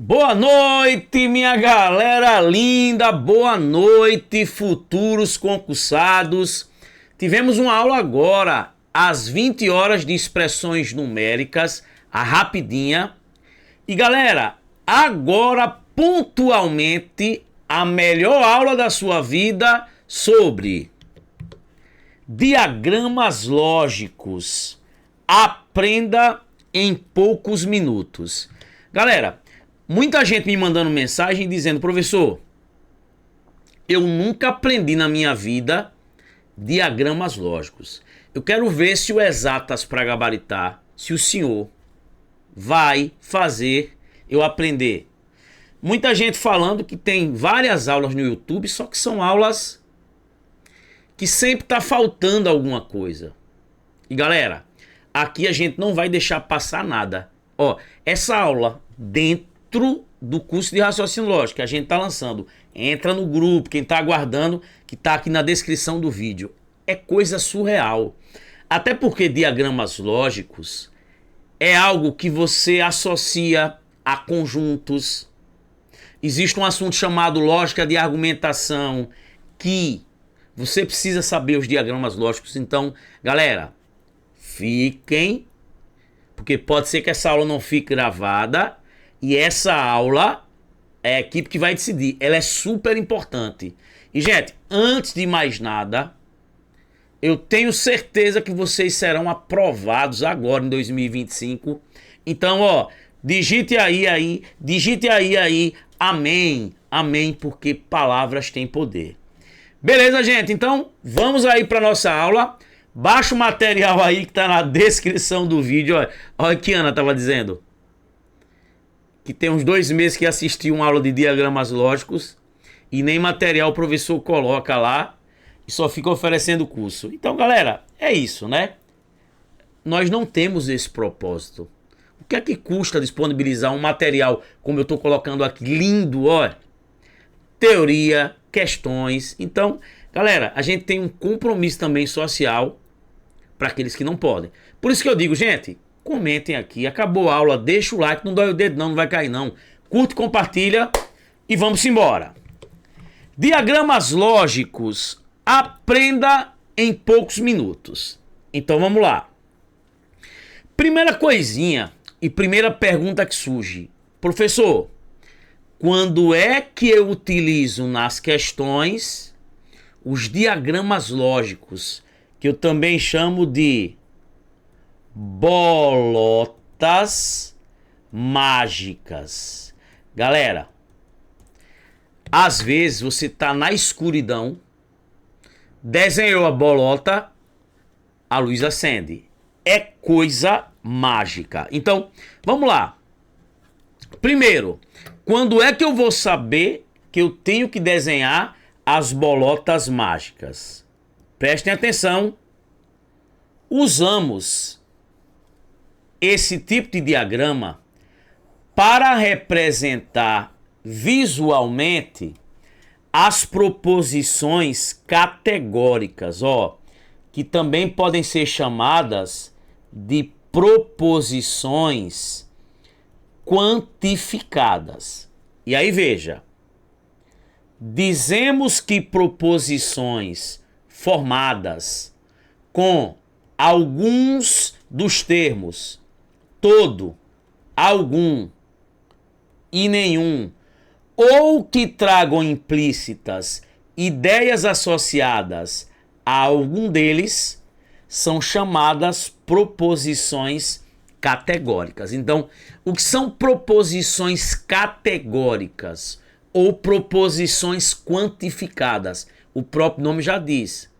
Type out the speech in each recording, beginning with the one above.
Boa noite, minha galera linda, boa noite, futuros concursados. Tivemos uma aula agora, às 20 horas de expressões numéricas, a rapidinha. E galera, agora pontualmente, a melhor aula da sua vida sobre diagramas lógicos. Aprenda em poucos minutos. Galera, muita gente me mandando mensagem dizendo: professor, eu nunca aprendi na minha vida diagramas lógicos. Eu quero ver se o exatas para gabaritar, se o senhor vai fazer eu aprender. Muita gente falando que tem várias aulas no YouTube, só que são aulas que sempre tá faltando alguma coisa. E galera, aqui a gente não vai deixar passar nada. Ó, essa aula dentro do curso de raciocínio lógico que a gente tá lançando, entra no grupo, quem tá aguardando, que tá aqui na descrição do vídeo. É coisa surreal. Até porque diagramas lógicos é algo que você associa a conjuntos. Existe um assunto chamado lógica de argumentação, que você precisa saber os diagramas lógicos. Então, galera, fiquem, porque pode ser que essa aula não fique gravada, e essa aula é a equipe que vai decidir. Ela é super importante. E, gente, antes de mais nada, eu tenho certeza que vocês serão aprovados agora em 2025. Então, ó, digite aí, amém, amém, porque palavras têm poder. Beleza, gente? Então, vamos aí para nossa aula. Baixa o material aí que tá na descrição do vídeo. Olha o que a Ana tava dizendo. Que tem uns 2 meses que assistiu uma aula de diagramas lógicos e nem material o professor coloca lá e só fica oferecendo o curso. Então, galera, é isso, né? Nós não temos esse propósito. O que é que custa disponibilizar um material como eu tô colocando aqui, lindo, ó? Teoria, questões. Então, galera, a gente tem um compromisso também social para aqueles que não podem. Por isso que eu digo, gente, comentem aqui. Acabou a aula, deixa o like, não dói o dedo não, não vai cair não. Curte, compartilha e vamos embora. Diagramas lógicos, aprenda em poucos minutos. Então vamos lá. Primeira coisinha e primeira pergunta que surge. Professor, quando é que eu utilizo nas questões os diagramas lógicos, que eu também chamo de bolotas mágicas? Galera, às vezes você tá na escuridão, desenhou a bolota, a luz acende. É coisa mágica. Então, vamos lá. Primeiro, quando é que eu vou saber que eu tenho que desenhar as bolotas mágicas? Prestem atenção. Usamos esse tipo de diagrama para representar visualmente as proposições categóricas, ó, que também podem ser chamadas de proposições quantificadas. E aí veja, dizemos que proposições formadas com alguns dos termos todo, algum e nenhum, ou que tragam implícitas ideias associadas a algum deles, são chamadas proposições categóricas. Então, o que são proposições categóricas ou proposições quantificadas? O próprio nome já diz.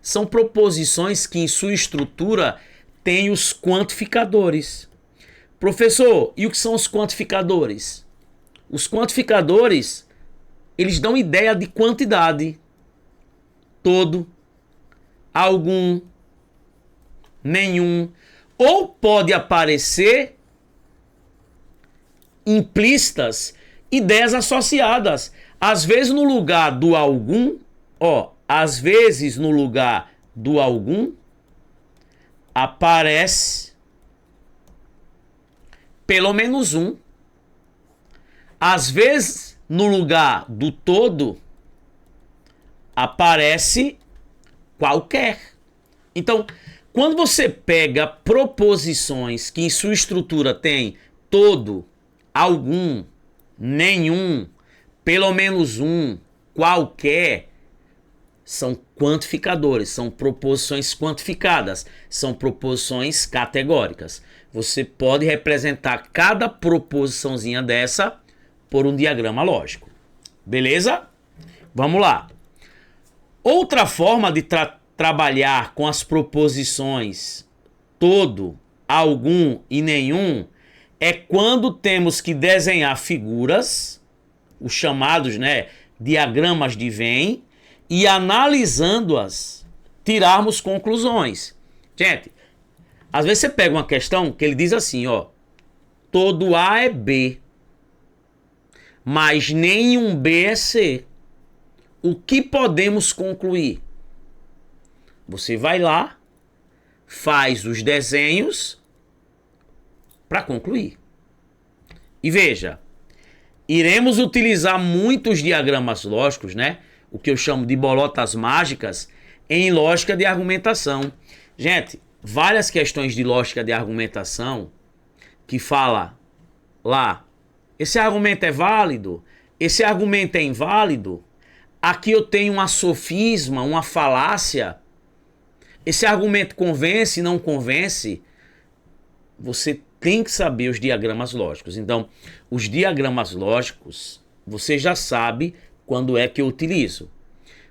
São proposições que em sua estrutura têm os quantificadores. Professor, e o que são os quantificadores? Os quantificadores, eles dão ideia de quantidade. Todo, algum, nenhum. Ou pode aparecer implícitas ideias associadas. Às vezes no lugar do algum, ó, às vezes no lugar do algum aparece pelo menos um. Às vezes, no lugar do todo, aparece qualquer. Então, quando você pega proposições que em sua estrutura tem todo, algum, nenhum, pelo menos um, qualquer, são quantificadores, são proposições quantificadas, são proposições categóricas. Você pode representar cada proposiçãozinha dessa por um diagrama lógico. Beleza? Vamos lá. Outra forma de trabalhar com as proposições todo, algum e nenhum é quando temos que desenhar figuras, os chamados, né, diagramas de Venn, e analisando-as, tirarmos conclusões. Gente, às vezes você pega uma questão que ele diz assim, ó, todo A é B, mas nenhum B é C. O que podemos concluir? Você vai lá, faz os desenhos para concluir. E veja, iremos utilizar muitos diagramas lógicos, né? O que eu chamo de bolotas mágicas, em lógica de argumentação. Gente, várias questões de lógica de argumentação que fala lá, esse argumento é válido, esse argumento é inválido, aqui eu tenho uma sofisma, uma falácia, esse argumento convence, não convence, você tem que saber os diagramas lógicos. Então, os diagramas lógicos, você já sabe quando é que eu utilizo.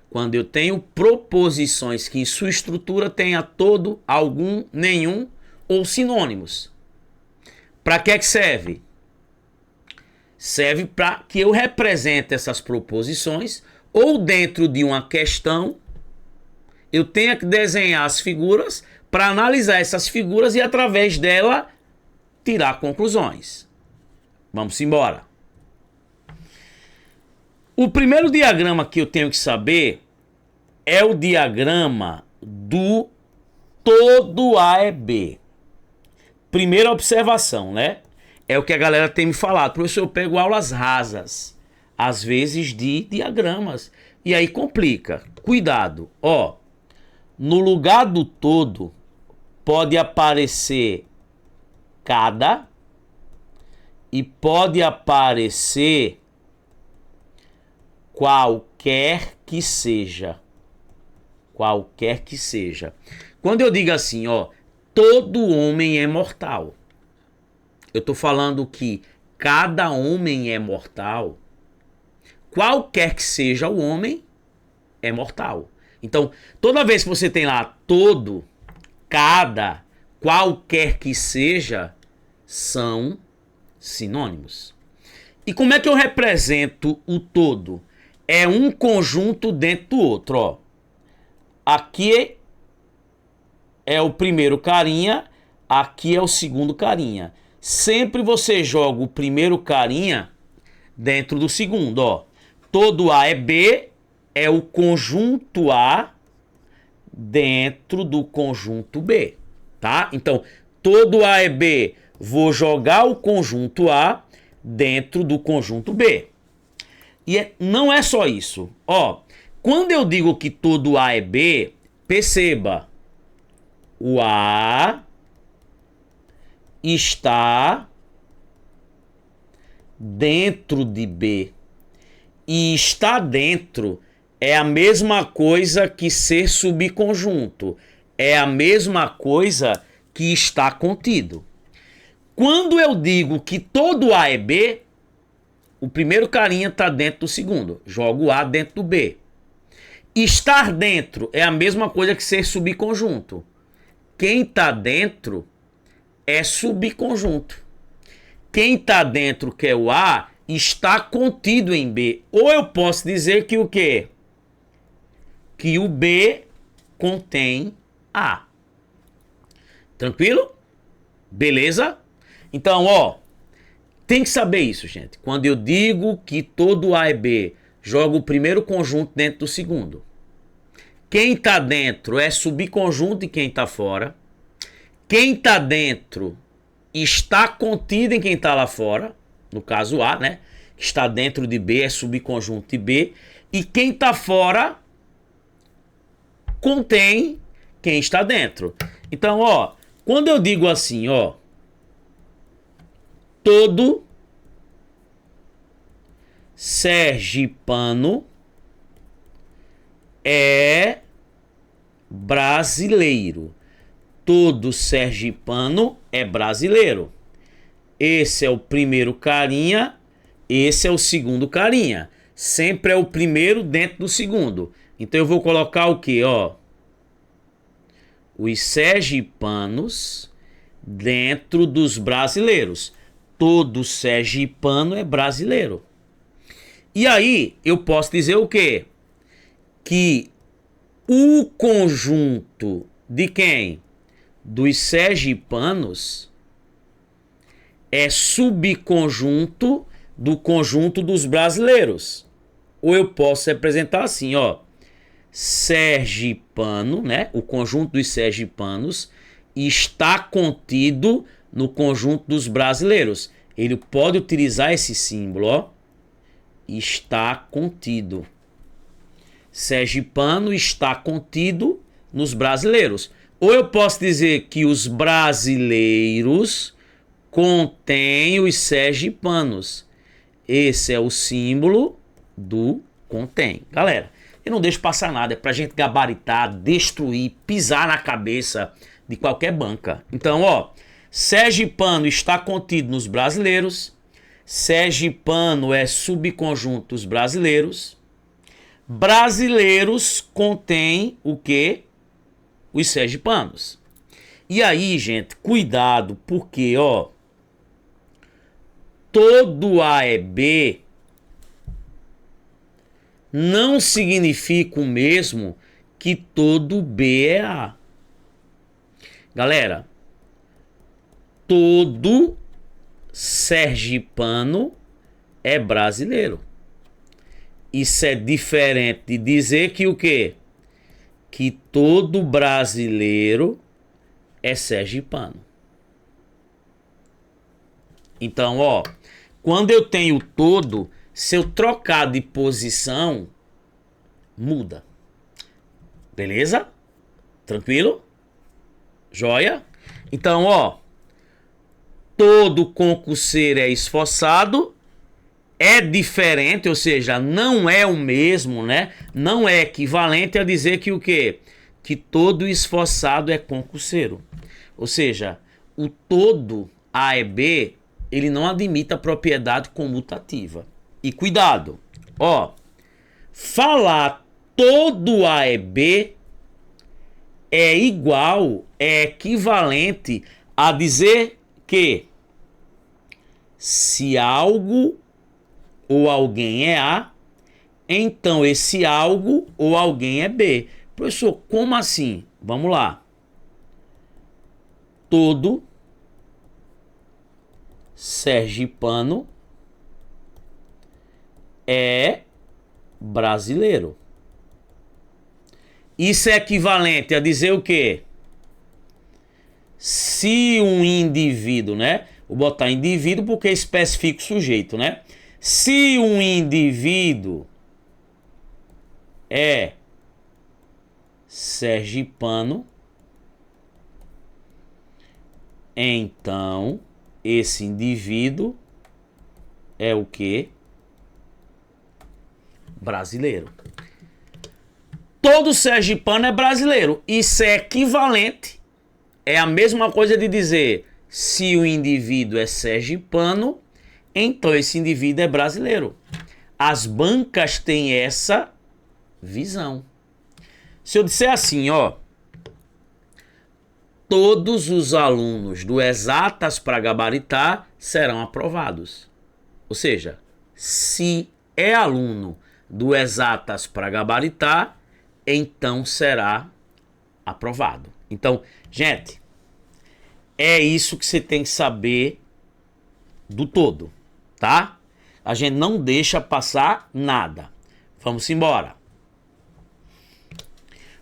Quando eu tenho proposições que em sua estrutura tenha todo, algum, nenhum ou sinônimos. Para que serve? Serve para que eu represente essas proposições ou dentro de uma questão eu tenha que desenhar as figuras para analisar essas figuras e através dela tirar conclusões. Vamos embora. O primeiro diagrama que eu tenho que saber é o diagrama do todo A é B. Primeira observação, né? É o que a galera tem me falado. Professor, eu pego aulas rasas, às vezes de diagramas. E aí complica. Cuidado. Ó, no lugar do todo pode aparecer cada e pode aparecer qualquer que seja. Qualquer que seja. Quando eu digo assim, ó, todo homem é mortal. Eu tô falando que cada homem é mortal. Qualquer que seja o homem é mortal. Então, toda vez que você tem lá todo, cada, qualquer que seja, são sinônimos. E como é que eu represento o todo? É um conjunto dentro do outro, ó. Aqui é o primeiro carinha, aqui é o segundo carinha. Sempre você joga o primeiro carinha dentro do segundo, ó. Todo A é B, é o conjunto A dentro do conjunto B, tá? Então, todo A é B, vou jogar o conjunto A dentro do conjunto B. E não é só isso, ó. Quando eu digo que todo A é B, perceba, o A está dentro de B. E está dentro é a mesma coisa que ser subconjunto. É a mesma coisa que está contido. Quando eu digo que todo A é B, o primeiro carinha está dentro do segundo. Jogo o A dentro do B. Estar dentro é a mesma coisa que ser subconjunto. Quem está dentro é subconjunto. Quem está dentro, que é o A, está contido em B. Ou eu posso dizer que o quê? Que o B contém A. Tranquilo? Beleza? Então, ó, tem que saber isso, gente. Quando eu digo que todo A é B, jogo o primeiro conjunto dentro do segundo. Quem está dentro é subconjunto de quem está fora. Quem está dentro está contido em quem está lá fora, no caso A, né? que está dentro de B é subconjunto de B. E quem está fora contém quem está dentro. Então, ó, quando eu digo assim, ó, todo sergipano é brasileiro. Todo sergipano é brasileiro. Esse é o primeiro carinha, esse é o segundo carinha. Sempre é o primeiro dentro do segundo. Então eu vou colocar o quê, ó? Os sergipanos dentro dos brasileiros. Todo sergipano é brasileiro. E aí eu posso dizer o quê? Que o conjunto de quem? Dos sergipanos é subconjunto do conjunto dos brasileiros. Ou eu posso representar assim, ó. Sergipano, né? O conjunto dos sergipanos está contido no conjunto dos brasileiros. Ele pode utilizar esse símbolo, ó. Está contido. Sergipano está contido nos brasileiros. Ou eu posso dizer que os brasileiros contêm os sergipanos. Esse é o símbolo do contém. Galera, eu não deixo passar nada. É pra gente gabaritar, destruir, pisar na cabeça de qualquer banca. Então, ó, sergipano está contido nos brasileiros. Sergipano é subconjunto dos brasileiros. Brasileiros contém o quê? Os sergipanos. E aí, gente, cuidado, porque, ó, todo A é B não significa o mesmo que todo B é A. Galera, todo sergipano é brasileiro. Isso é diferente de dizer que o quê? Que todo brasileiro é sergipano. Então, ó, quando eu tenho todo, se eu trocar de posição, muda. Beleza? Tranquilo? Joia? Então, ó, todo concurseiro é esforçado, é diferente, ou seja, não é o mesmo, né? Não é equivalente a dizer que o quê? Que todo esforçado é concurseiro. Ou seja, o todo A é B, ele não admite a propriedade comutativa. E cuidado, ó, falar todo A é B é igual, é equivalente a dizer que se algo ou alguém é A, então esse algo ou alguém é B. Professor, como assim? Vamos lá. Todo sergipano é brasileiro. Isso é equivalente a dizer o quê? Se um indivíduo, né? Vou botar indivíduo porque especifica o sujeito, né? Se um indivíduo é sergipano, então esse indivíduo é o quê? Brasileiro. Todo sergipano é brasileiro. Isso é equivalente, é a mesma coisa de dizer se o indivíduo é sergipano, então esse indivíduo é brasileiro. As bancas têm essa visão. Se eu disser assim, ó, todos os alunos do Exatas para Gabaritar serão aprovados. Ou seja, se é aluno do Exatas para Gabaritar, então será aprovado. Então, gente, é isso que você tem que saber do todo, tá? A gente não deixa passar nada. Vamos embora.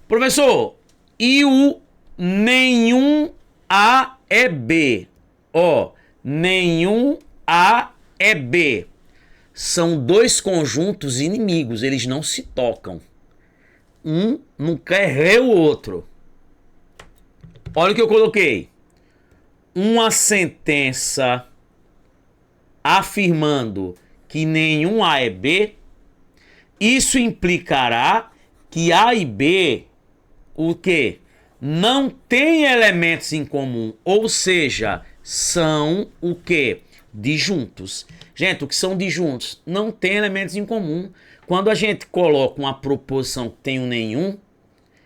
Professor, e o nenhum A é B? Ó, nenhum A é B. são dois conjuntos inimigos, eles não se tocam. Um não quer ver o outro. Olha o que eu coloquei. Uma sentença afirmando que nenhum A é B, isso implicará que A e B, o quê? Não tem elementos em comum, ou seja, são o quê? Disjuntos. Gente, o que são disjuntos? Não tem elementos em comum. Quando a gente coloca uma proposição que tem um nenhum,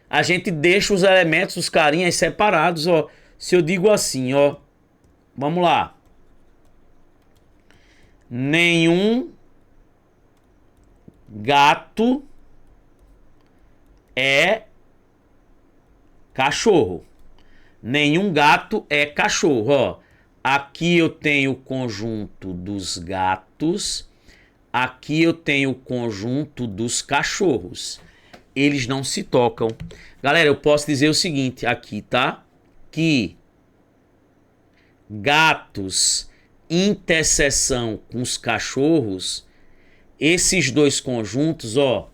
a gente deixa os elementos, os carinhas separados, ó. Se eu digo assim, ó, vamos lá. Nenhum gato é cachorro. Nenhum gato é cachorro, ó. Aqui eu tenho o conjunto dos gatos. Aqui eu tenho o conjunto dos cachorros. Eles não se tocam. Galera, eu posso dizer o seguinte aqui, tá? Que gatos, interseção com os cachorros, esses dois conjuntos, ó,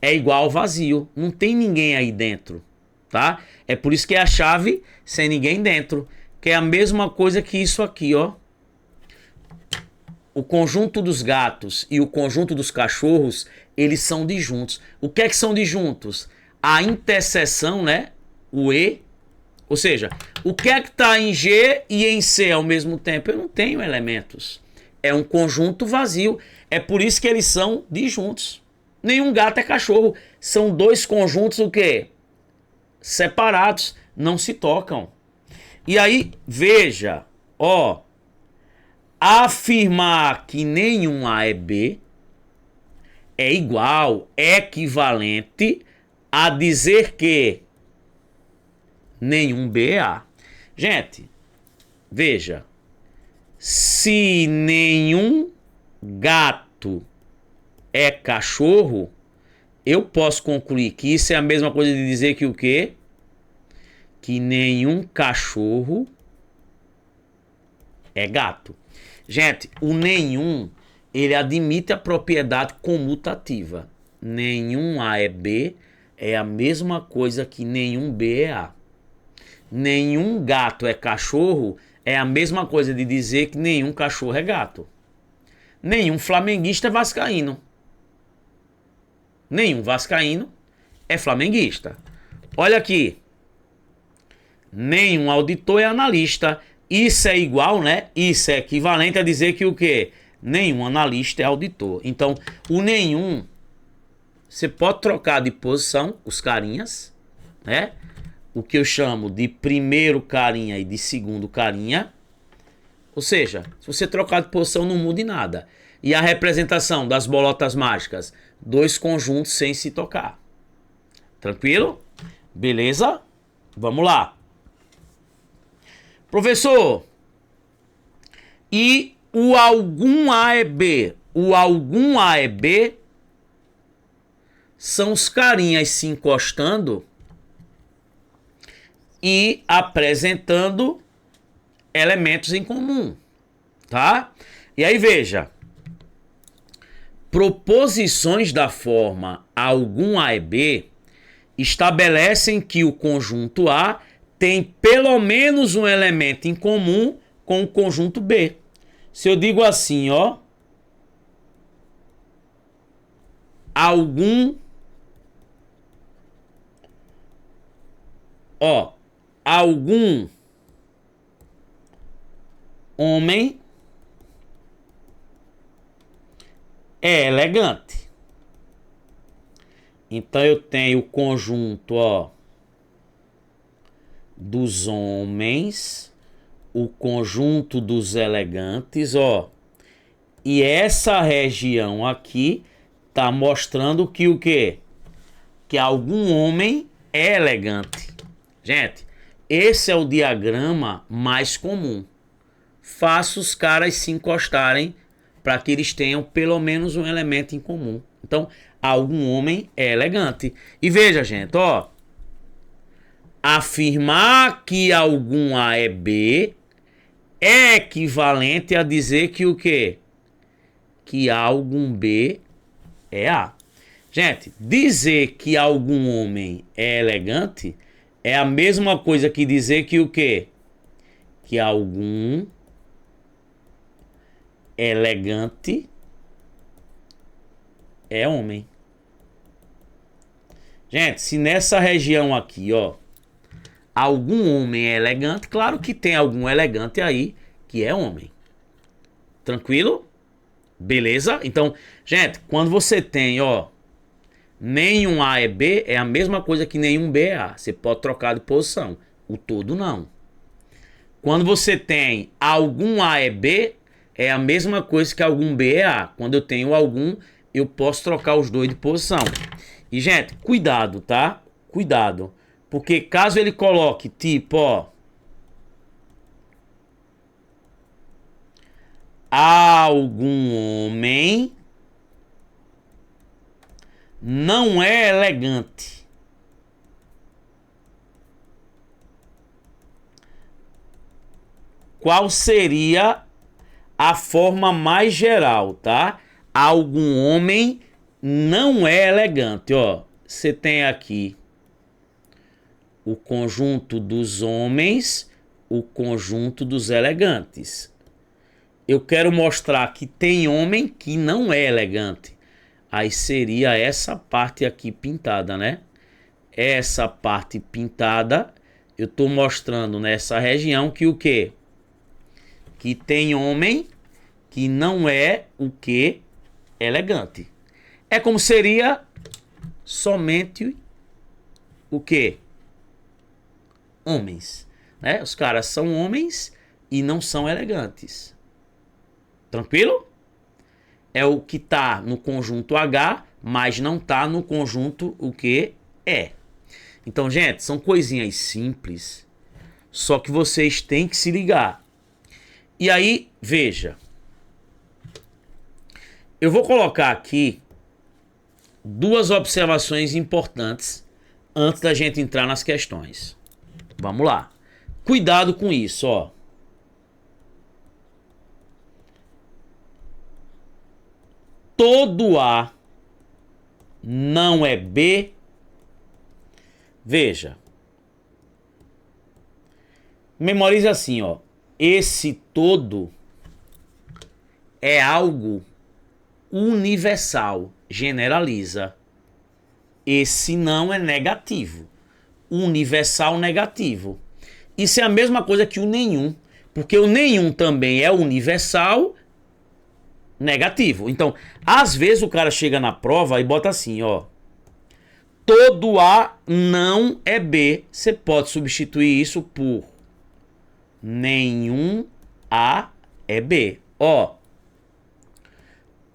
é igual ao vazio. Não tem ninguém aí dentro, tá? É por isso que é a chave sem ninguém dentro. Que é a mesma coisa que isso aqui, ó. O conjunto dos gatos e o conjunto dos cachorros, eles são disjuntos. O que é que são disjuntos? A interseção, né? O E. Ou seja, o que é que está em G e em C ao mesmo tempo? Eu não tenho elementos. É um conjunto vazio. É por isso que eles são disjuntos. Nenhum gato é cachorro. São dois conjuntos o quê? Separados. Não se tocam. E aí, veja, ó. Afirmar que nenhum A é B é igual, é equivalente a dizer que nenhum B é A. Gente, veja. Se nenhum gato é cachorro, eu posso concluir que isso é a mesma coisa de dizer que o quê? Que nenhum cachorro é gato. Gente, o nenhum, ele admite a propriedade comutativa. Nenhum A é B é a mesma coisa que nenhum B é A. Nenhum gato é cachorro é a mesma coisa de dizer que nenhum cachorro é gato. Nenhum flamenguista é vascaíno. Nenhum vascaíno é flamenguista. Olha aqui. Nenhum auditor é analista. Isso é igual, né? Isso é equivalente a dizer que o quê? Nenhum analista é auditor. Então, o nenhum, você pode trocar de posição, os carinhas, né? O que eu chamo de primeiro carinha e de segundo carinha. Ou seja, se você trocar de posição, não muda em nada. E a representação das bolotas mágicas? Dois conjuntos sem se tocar. Tranquilo? Beleza? Vamos lá. Professor, e o algum A é B? O algum A é B são os carinhas se encostando e apresentando elementos em comum, tá? E aí veja, proposições da forma algum A é B estabelecem que o conjunto A tem pelo menos um elemento em comum com o conjunto B. Se eu digo assim, ó, algum homem é elegante. Então eu tenho o conjunto, ó, dos homens, o conjunto dos elegantes, ó. E essa região aqui tá mostrando que o quê? Que algum homem é elegante. Gente, esse é o diagrama mais comum. Faça os caras se encostarem para que eles tenham pelo menos um elemento em comum. Então, algum homem é elegante. E veja, gente, ó. Afirmar que algum A é B é equivalente a dizer que o quê? que algum B é A. Gente, dizer que algum homem é elegante é a mesma coisa que dizer que o quê? Que algum elegante é homem. Gente, se nessa região aqui, ó, algum homem é elegante, claro que tem algum elegante aí que é homem. Tranquilo? Beleza? Então, gente, quando você tem, ó, nenhum A é B, é a mesma coisa que nenhum B é A. Você pode trocar de posição. O todo não. Quando você tem algum A é B, é a mesma coisa que algum B é A. Quando eu tenho algum, eu posso trocar os dois de posição. E, gente, cuidado, tá? Cuidado. Porque caso ele coloque, tipo, ó, algum homem não é elegante. Qual seria a forma mais geral, tá? Algum homem não é elegante, ó. Você tem aqui o conjunto dos homens, o conjunto dos elegantes. Eu quero mostrar que tem homem que não é elegante. Aí seria essa parte aqui pintada, né? Essa parte pintada, eu tô mostrando nessa região que o quê? Que tem homem que não é o que? Elegante. É como seria somente o que? Homens, né? Os caras são homens e não são elegantes. Tranquilo? É o que tá no conjunto H, mas não tá no conjunto o que é. Então, gente, são coisinhas simples, só que vocês têm que se ligar. E aí, veja. Eu vou colocar aqui duas observações importantes antes da gente entrar nas questões. Vamos lá. Cuidado com isso, ó. Todo A não é B. Veja. Memorize assim, ó. Esse todo é algo universal, generaliza. Esse não é negativo. Universal negativo. Isso é a mesma coisa que o nenhum, porque o nenhum também é universal negativo. Então, às vezes o cara chega na prova e bota assim, ó. Todo A não é B. Você pode substituir isso por nenhum A é B. Ó.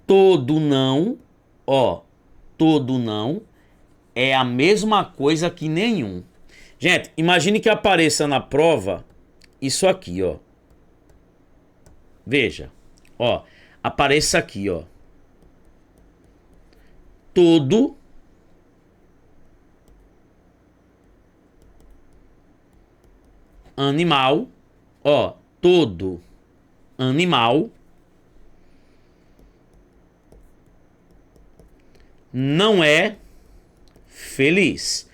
Todo não, ó. Todo não é a mesma coisa que nenhum. Gente, imagine que apareça na prova isso aqui, ó. Veja, ó. Apareça aqui, ó. Todo animal, ó. Todo animal não é feliz.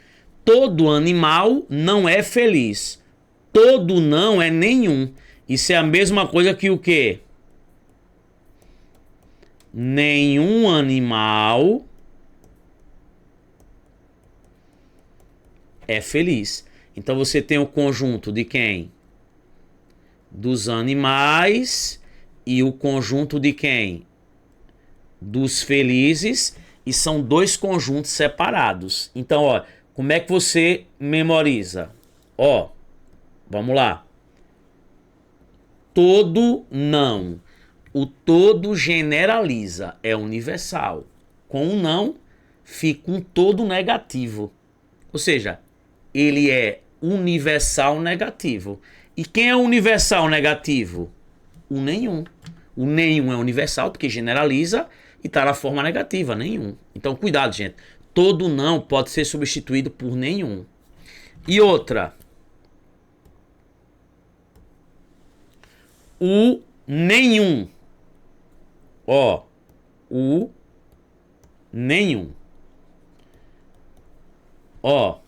Todo animal não é feliz. Todo não é nenhum. Isso é a mesma coisa que o quê? Nenhum animal é feliz. Então você tem o conjunto de quem? Dos animais e o conjunto de quem? Dos felizes, e são dois conjuntos separados. Então, ó, como é que você memoriza? Ó, vamos lá. Todo não. O todo generaliza, é universal. Com o não, fica um todo negativo. Ou seja, ele é universal negativo. E quem é universal negativo? O nenhum. O nenhum é universal porque generaliza e está na forma negativa, nenhum. Então, cuidado, gente. Todo não pode ser substituído por nenhum. E outra. O nenhum. Ó, o nenhum. Ó.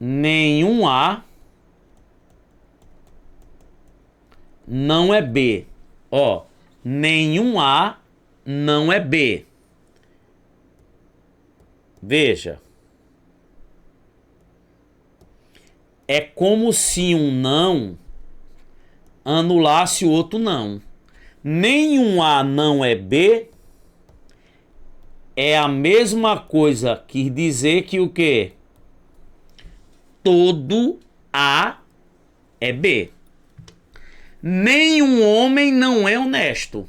Nenhum A não é B. Ó. Nenhum A não é B. Veja. É como se um não anulasse o outro não. Nenhum A não é B é a mesma coisa que dizer que o quê? Todo A é B. Nenhum homem não é honesto.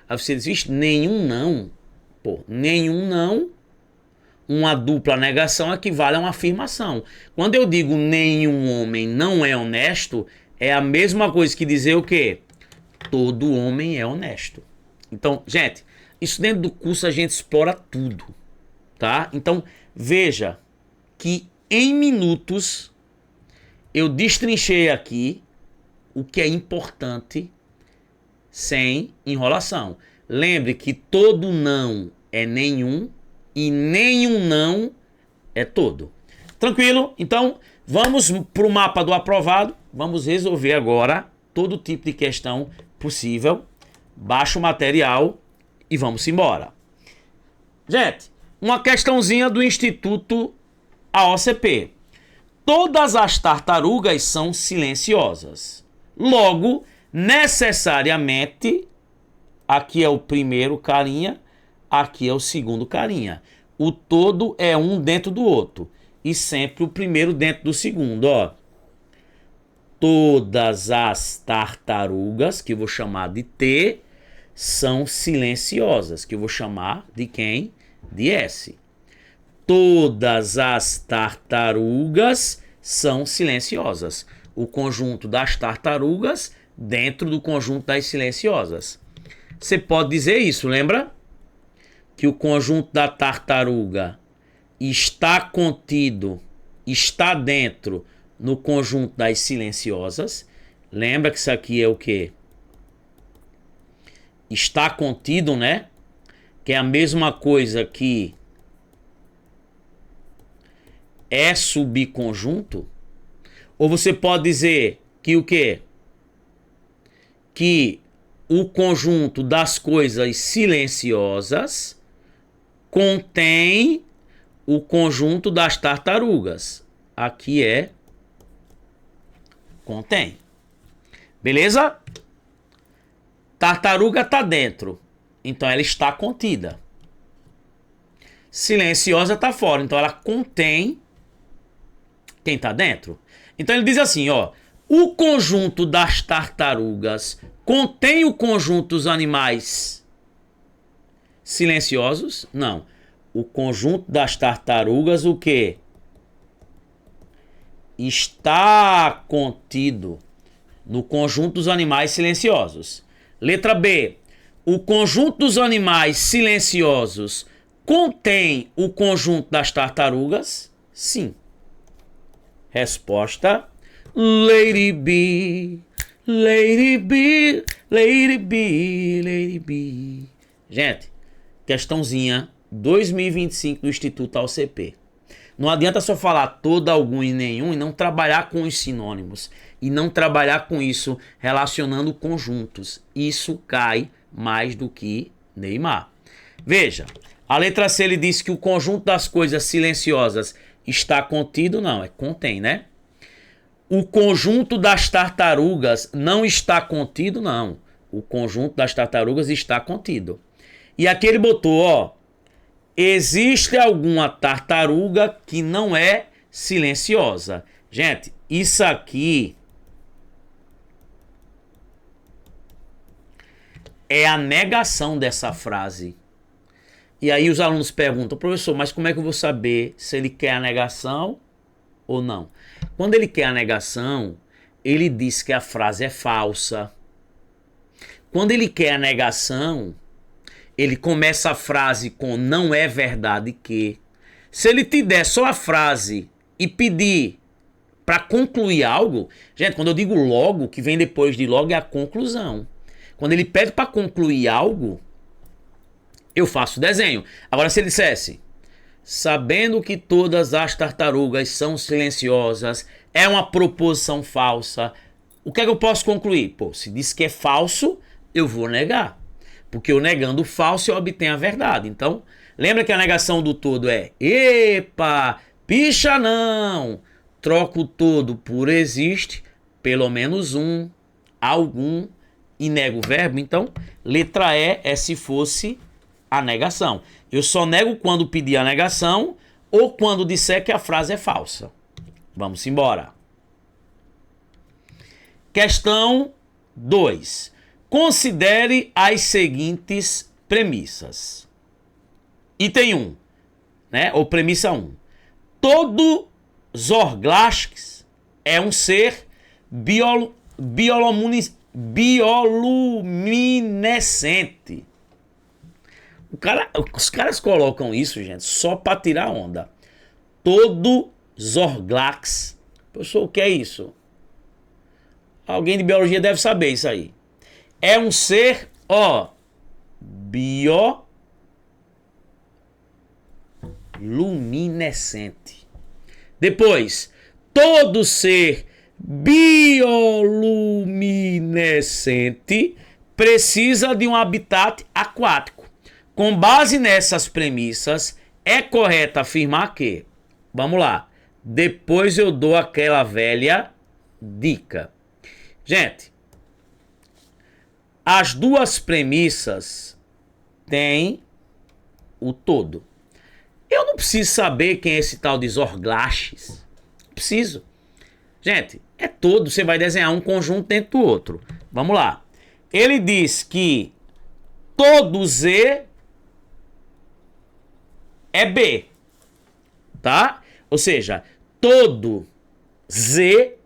Aí você diz, vixe, nenhum não. Pô, nenhum não. Uma dupla negação equivale a uma afirmação. Quando eu digo nenhum homem não é honesto, é a mesma coisa que dizer o quê? Todo homem é honesto. Então, gente, isso dentro do curso a gente explora tudo, tá? Então, veja que em minutos eu destrinchei aqui o que é importante sem enrolação. Lembre que todo não é nenhum e nenhum não é todo. Tranquilo? Então, vamos para o mapa do aprovado. Vamos resolver agora todo tipo de questão possível. Baixa o material e vamos embora. Gente, uma questãozinha do Instituto AOCP. Todas as tartarugas são silenciosas. Logo, necessariamente, aqui é o primeiro carinha, aqui é o segundo carinha. O todo é um dentro do outro. E sempre o primeiro dentro do segundo, ó. Todas as tartarugas, que eu vou chamar de T, são silenciosas, que eu vou chamar de quem? De S. Todas as tartarugas são silenciosas. O conjunto das tartarugas dentro do conjunto das silenciosas. Você pode dizer isso, lembra? Que o conjunto da tartaruga está contido, está dentro no conjunto das silenciosas. Lembra que isso aqui é o quê? Está contido, né? Que é a mesma coisa que é subconjunto. Ou você pode dizer que o quê? Que o conjunto das coisas silenciosas contém o conjunto das tartarugas. Aqui é contém. Beleza? Tartaruga está dentro, então ela está contida. Silenciosa está fora, então ela contém quem está dentro. Então ele diz assim, ó, o conjunto das tartarugas contém o conjunto dos animais silenciosos? Não. O conjunto das tartarugas, o quê? Está contido no conjunto dos animais silenciosos. Letra B. O conjunto dos animais silenciosos contém o conjunto das tartarugas? Sim. Resposta: Lady B, Lady B, Lady B, Lady B. Gente, questãozinha 2025 do Instituto AOCP. Não adianta só falar todo, algum e nenhum e não trabalhar com os sinônimos. E não trabalhar com isso relacionando conjuntos. Isso cai mais do que Neymar. Veja, a letra C ele diz que o conjunto das coisas silenciosas está contido. Não, é contém, né? O conjunto das tartarugas não está contido, não. O conjunto das tartarugas está contido. E aqui ele botou, ó. Existe alguma tartaruga que não é silenciosa. Gente, isso aqui é a negação dessa frase. E aí os alunos perguntam, professor, mas como é que eu vou saber se ele quer a negação ou não? Quando ele quer a negação, ele diz que a frase é falsa. Quando ele quer a negação, ele começa a frase com não é verdade que. Se ele te der só a frase e pedir Para concluir algo, gente, quando eu digo logo, o que vem depois de logo é a conclusão. Quando ele pede para concluir algo, eu faço o desenho. Agora, se ele dissesse, sabendo que todas as tartarugas são silenciosas, é uma proposição falsa, o que é que eu posso concluir? Pô, se diz que é falso, eu vou negar. Porque eu negando o falso, eu obtenho a verdade. Então, lembra que a negação do todo é epa, picha não. Troco o todo por existe, pelo menos um, algum, e nego o verbo. Então, letra E é se fosse a negação. Eu só nego quando pedir a negação ou quando disser que a frase é falsa. Vamos embora. Questão 2. Considere as seguintes premissas. Item 1, né? Ou premissa 1. Todo Zorglasks é um ser bioluminescente. Os caras colocam isso, gente, só para tirar onda. Todo Zorglax. Professor, o que é isso? Alguém de biologia deve saber isso aí. É um ser, bioluminescente. Depois, todo ser bioluminescente precisa de um habitat aquático. Com base nessas premissas, é correto afirmar que, vamos lá, depois eu dou aquela velha dica. Gente, as duas premissas têm o todo. Eu não preciso saber quem é esse tal de Zorglasks. Preciso. Gente, é todo. Você vai desenhar um conjunto dentro do outro. Vamos lá. Ele diz que todo Z é B. Tá? Ou seja, todo Z,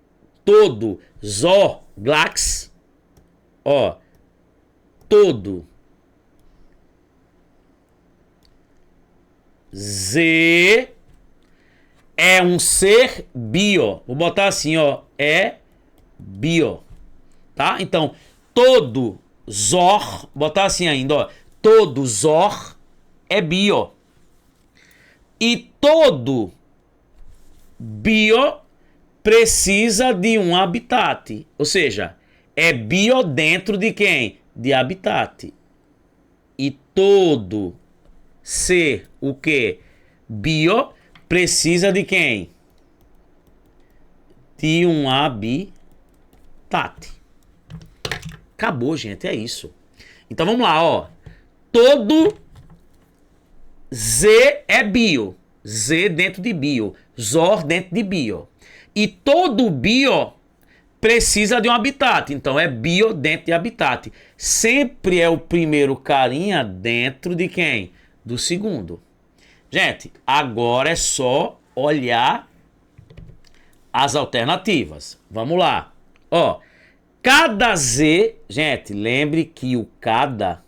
todo Zorglax, todo Z é um ser bio. Vou botar assim, é bio. Tá? Então, todo Zor, botar assim ainda, todo Zor é bio. E todo bio precisa de um habitat. Ou seja, é bio dentro de quem? De habitat. E todo ser o que? Bio precisa de quem? De um habitat. Acabou, gente, é isso. Então vamos lá, todo Z é bio. Z dentro de bio. Zor dentro de bio. E todo bio precisa de um habitat. Então é bio dentro de habitat. Sempre é o primeiro carinha dentro de quem? Do segundo. Gente, agora é só olhar as alternativas. Vamos lá. Cada Z, gente, lembre que o cada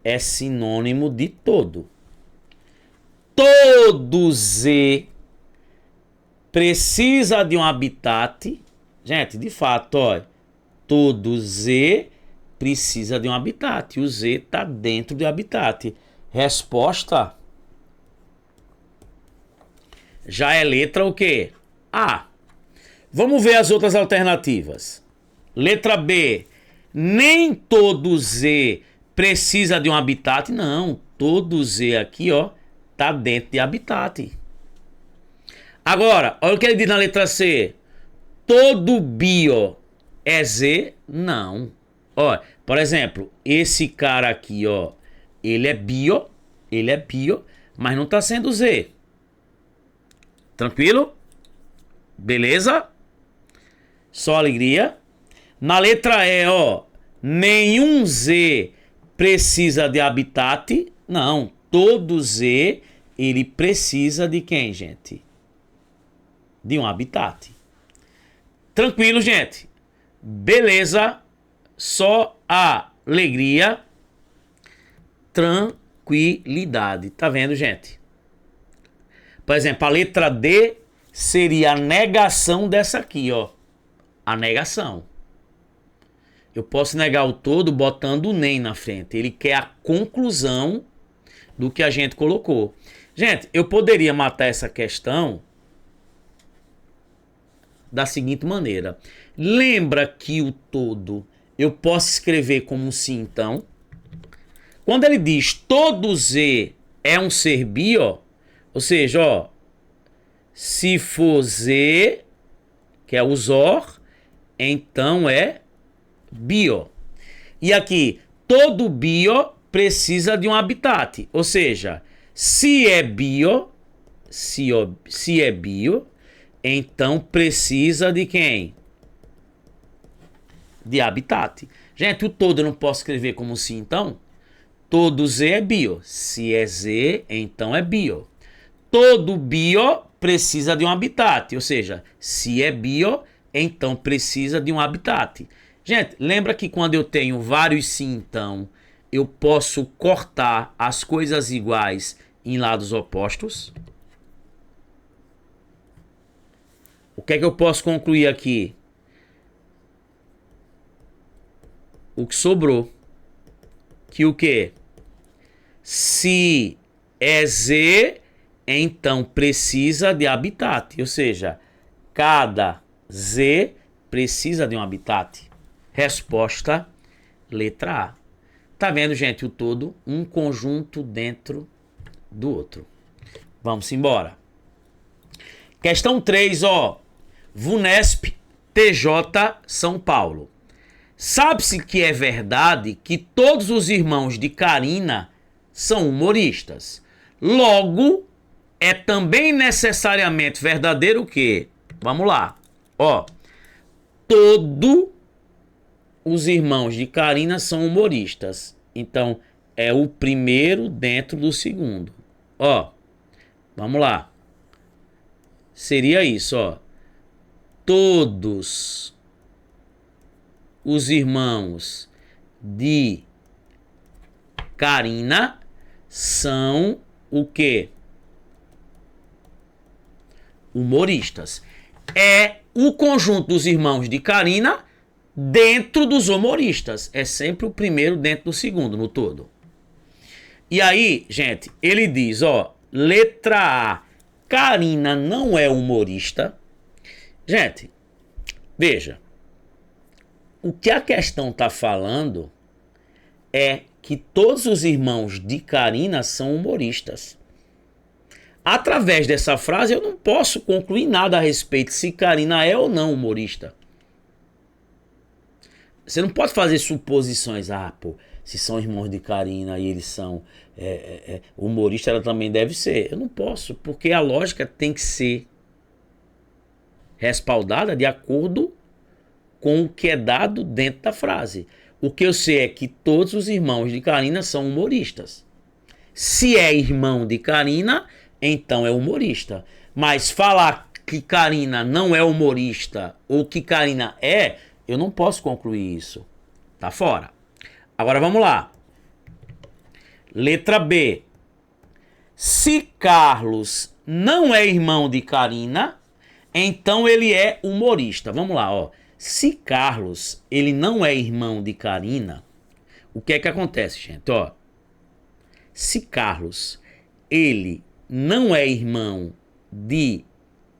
é sinônimo de todo. Todo Z precisa de um habitat. Gente, de fato, todo Z precisa de um habitat. O Z está dentro do habitat. Resposta já é letra o quê? A. Vamos ver as outras alternativas. Letra B. Nem todo Z precisa de um habitat. Não, todo Z aqui, tá dentro de habitat. Agora, olha o que ele diz na letra C. Todo bio é Z? Não. Por exemplo, esse cara aqui, ele é bio, mas não tá sendo Z. Tranquilo? Beleza? Só alegria. Na letra E, nenhum Z precisa de habitat. Não, todo Z, ele precisa de quem, gente? De um habitat. Tranquilo, gente? Beleza? Só alegria. Tranquilidade. Tá vendo, gente? Por exemplo, a letra D seria a negação dessa aqui, ó. A negação. Eu posso negar o todo botando o nem na frente. Ele quer a conclusão do que a gente colocou. Gente, eu poderia matar essa questão da seguinte maneira. Lembra que o todo eu posso escrever como um sim, então. Quando ele diz todo Z é um ser bi, ó, ou seja, ó, se for Z, que é o ZOR, então é bio. E aqui, todo bio precisa de um habitat. Ou seja, se é bio, se é bio, então precisa de quem? De habitat. Gente, o todo eu não posso escrever como sim, então. Todo Z é bio. Se é Z, então é bio. Todo bio precisa de um habitat. Ou seja, se é bio, então precisa de um habitat. Gente, lembra que quando eu tenho vários sim, então, eu posso cortar as coisas iguais em lados opostos? O que é que eu posso concluir aqui? O que sobrou. Que o quê? Se é Z, então precisa de habitat. Ou seja, cada Z precisa de um habitat. Resposta, letra A. Tá vendo, gente? O todo, um conjunto dentro do outro. Vamos embora. Questão 3, ó. VUNESP, TJ, São Paulo. Sabe-se que é verdade que todos os irmãos de Carina são humoristas. Logo, é também necessariamente verdadeiro o quê? Vamos lá. Ó, todos os irmãos de Carina são humoristas. Então, é o primeiro dentro do segundo. Ó, vamos lá. Seria isso, ó. Todos os irmãos de Carina são o quê? Humoristas. É o conjunto dos irmãos de Carina dentro dos humoristas. É sempre o primeiro dentro do segundo, no todo. E aí, gente, ele diz, ó, letra A, Carina não é humorista. Gente, veja, o que a questão está falando é que todos os irmãos de Carina são humoristas. Através dessa frase eu não posso concluir nada a respeito se Carina é ou não humorista. Você não pode fazer suposições. Ah, pô, se são irmãos de Carina e eles são humoristas, ela também deve ser. Eu não posso, porque a lógica tem que ser respaldada de acordo com o que é dado dentro da frase. O que eu sei é que todos os irmãos de Carina são humoristas. Se é irmão de Carina, então é humorista. Mas falar que Carina não é humorista ou que Carina é, eu não posso concluir isso. Tá fora. Agora vamos lá. Letra B. Se Carlos não é irmão de Carina, então ele é humorista. Vamos lá, ó. Se Carlos, ele não é irmão de Carina, o que é que acontece, gente? Ó, se Carlos, ele não é irmão de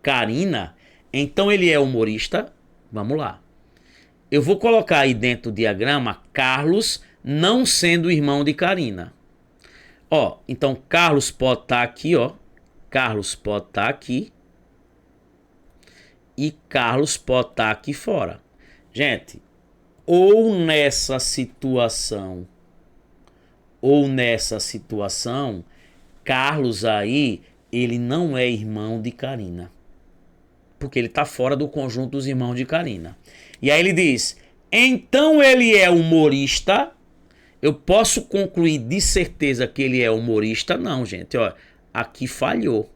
Carina, então ele é humorista. Vamos lá. Eu vou colocar aí dentro do diagrama Carlos não sendo irmão de Carina. Ó, então Carlos pode estar aqui, ó. Carlos pode estar aqui. E Carlos pode estar aqui fora. Gente, ou nessa situação, Carlos aí, ele não é irmão de Carina. Porque ele está fora do conjunto dos irmãos de Carina. E aí ele diz, então ele é humorista. Eu posso concluir de certeza que ele é humorista? Não, gente, ó, aqui falhou.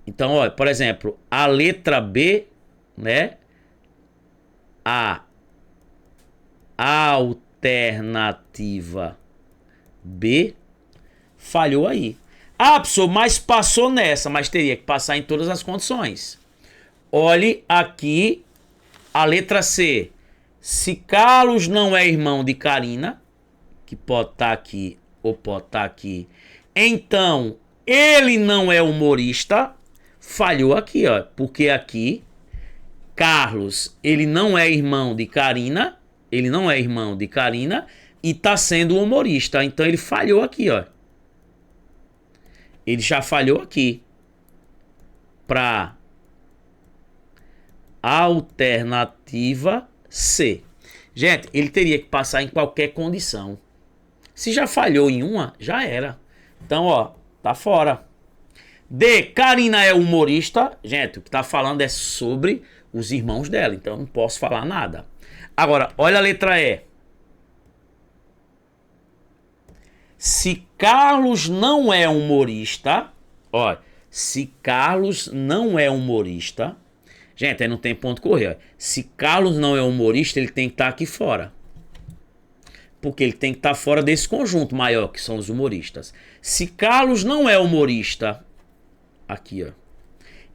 Então, ó, por exemplo, a letra B, né? A alternativa B falhou aí. Ah, professor, mas passou nessa, mas teria que passar em todas as condições. Olhe aqui a letra C. Se Carlos não é irmão de Karina, que pode estar aqui ou pode estar aqui, então ele não é humorista. Falhou aqui, ó, porque aqui Carlos, ele não é irmão de Karina, ele não é irmão de Karina e tá sendo humorista. Então ele falhou aqui, ó. Ele já falhou aqui. Para alternativa C. Gente, ele teria que passar em qualquer condição. Se já falhou em uma, já era. Então, ó, tá fora. D. Karina é humorista. Gente, o que tá falando é sobre os irmãos dela. Então, eu não posso falar nada. Agora, olha a letra E. Se Carlos não é humorista, ó, se Carlos não é humorista, gente, aí não tem ponto correr. Ó. Se Carlos não é humorista, ele tem que estar aqui fora. Porque ele tem que estar fora desse conjunto maior que são os humoristas. Se Carlos não é humorista, aqui, ó.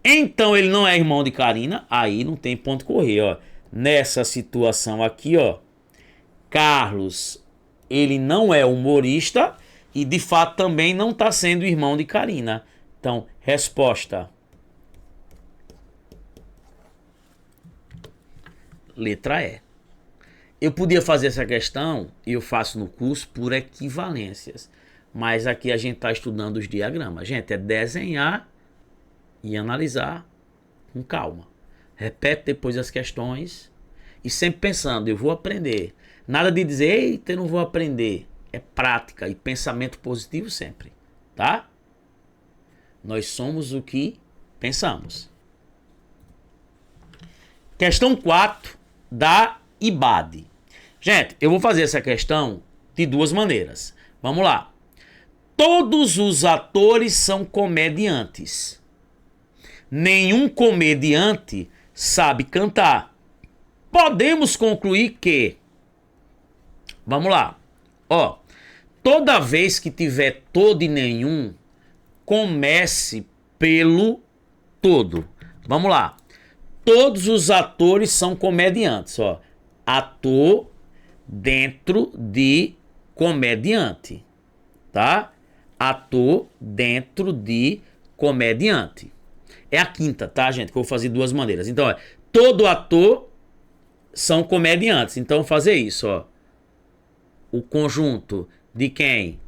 Então ele não é irmão de Karina, aí não tem ponto correr, ó. Nessa situação aqui, ó, Carlos, ele não é humorista e de fato também não está sendo irmão de Karina. Então, resposta. Letra E. Eu podia fazer essa questão, e eu faço no curso, por equivalências. Mas aqui a gente está estudando os diagramas. Gente, é desenhar e analisar com calma. Repete depois as questões e sempre pensando, eu vou aprender. Nada de dizer, eita, eu não vou aprender. É prática e pensamento positivo sempre, tá? Nós somos o que pensamos. Questão 4 da IBAD. Gente, eu vou fazer essa questão de duas maneiras. Vamos lá. Todos os atores são comediantes. Nenhum comediante sabe cantar. Podemos concluir que... Vamos lá. Ó, toda vez que tiver todo e nenhum, comece pelo todo. Vamos lá. Todos os atores são comediantes, ó. Ator dentro de comediante, tá? Ator dentro de comediante. É a quinta, tá, gente? Que eu vou fazer de duas maneiras. Então, ó, todo ator são comediantes. Então, vou fazer isso, ó. O conjunto de quem?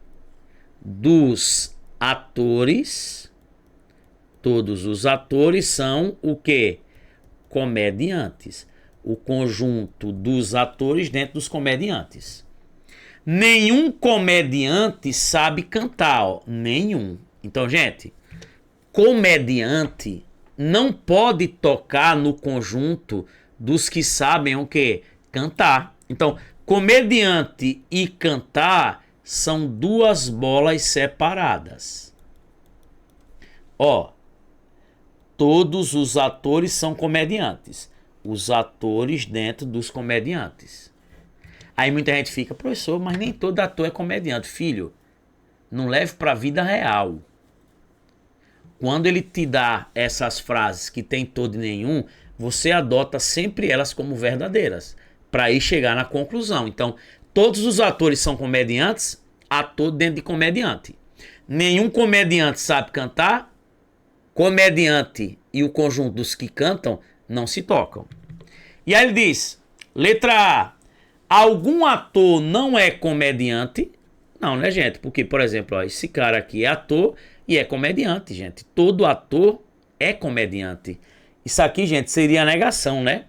Dos atores. Todos os atores são o quê? Comediantes. O conjunto dos atores dentro dos comediantes. Nenhum comediante sabe cantar, ó. Nenhum. Então, gente, comediante não pode tocar no conjunto dos que sabem o quê? Cantar. Então, comediante e cantar são duas bolas separadas. Ó, todos os atores são comediantes. Os atores dentro dos comediantes. Aí muita gente fica, professor, mas nem todo ator é comediante. Filho, não leve para a vida real. Quando ele te dá essas frases que tem todo e nenhum, você adota sempre elas como verdadeiras, para ir chegar na conclusão. Então, todos os atores são comediantes, ator dentro de comediante. Nenhum comediante sabe cantar, comediante e o conjunto dos que cantam não se tocam. E aí ele diz, letra A, algum ator não é comediante? Não, né, gente? Porque, por exemplo, ó, esse cara aqui é ator e é comediante, gente. Todo ator é comediante. Isso aqui, gente, seria a negação, né?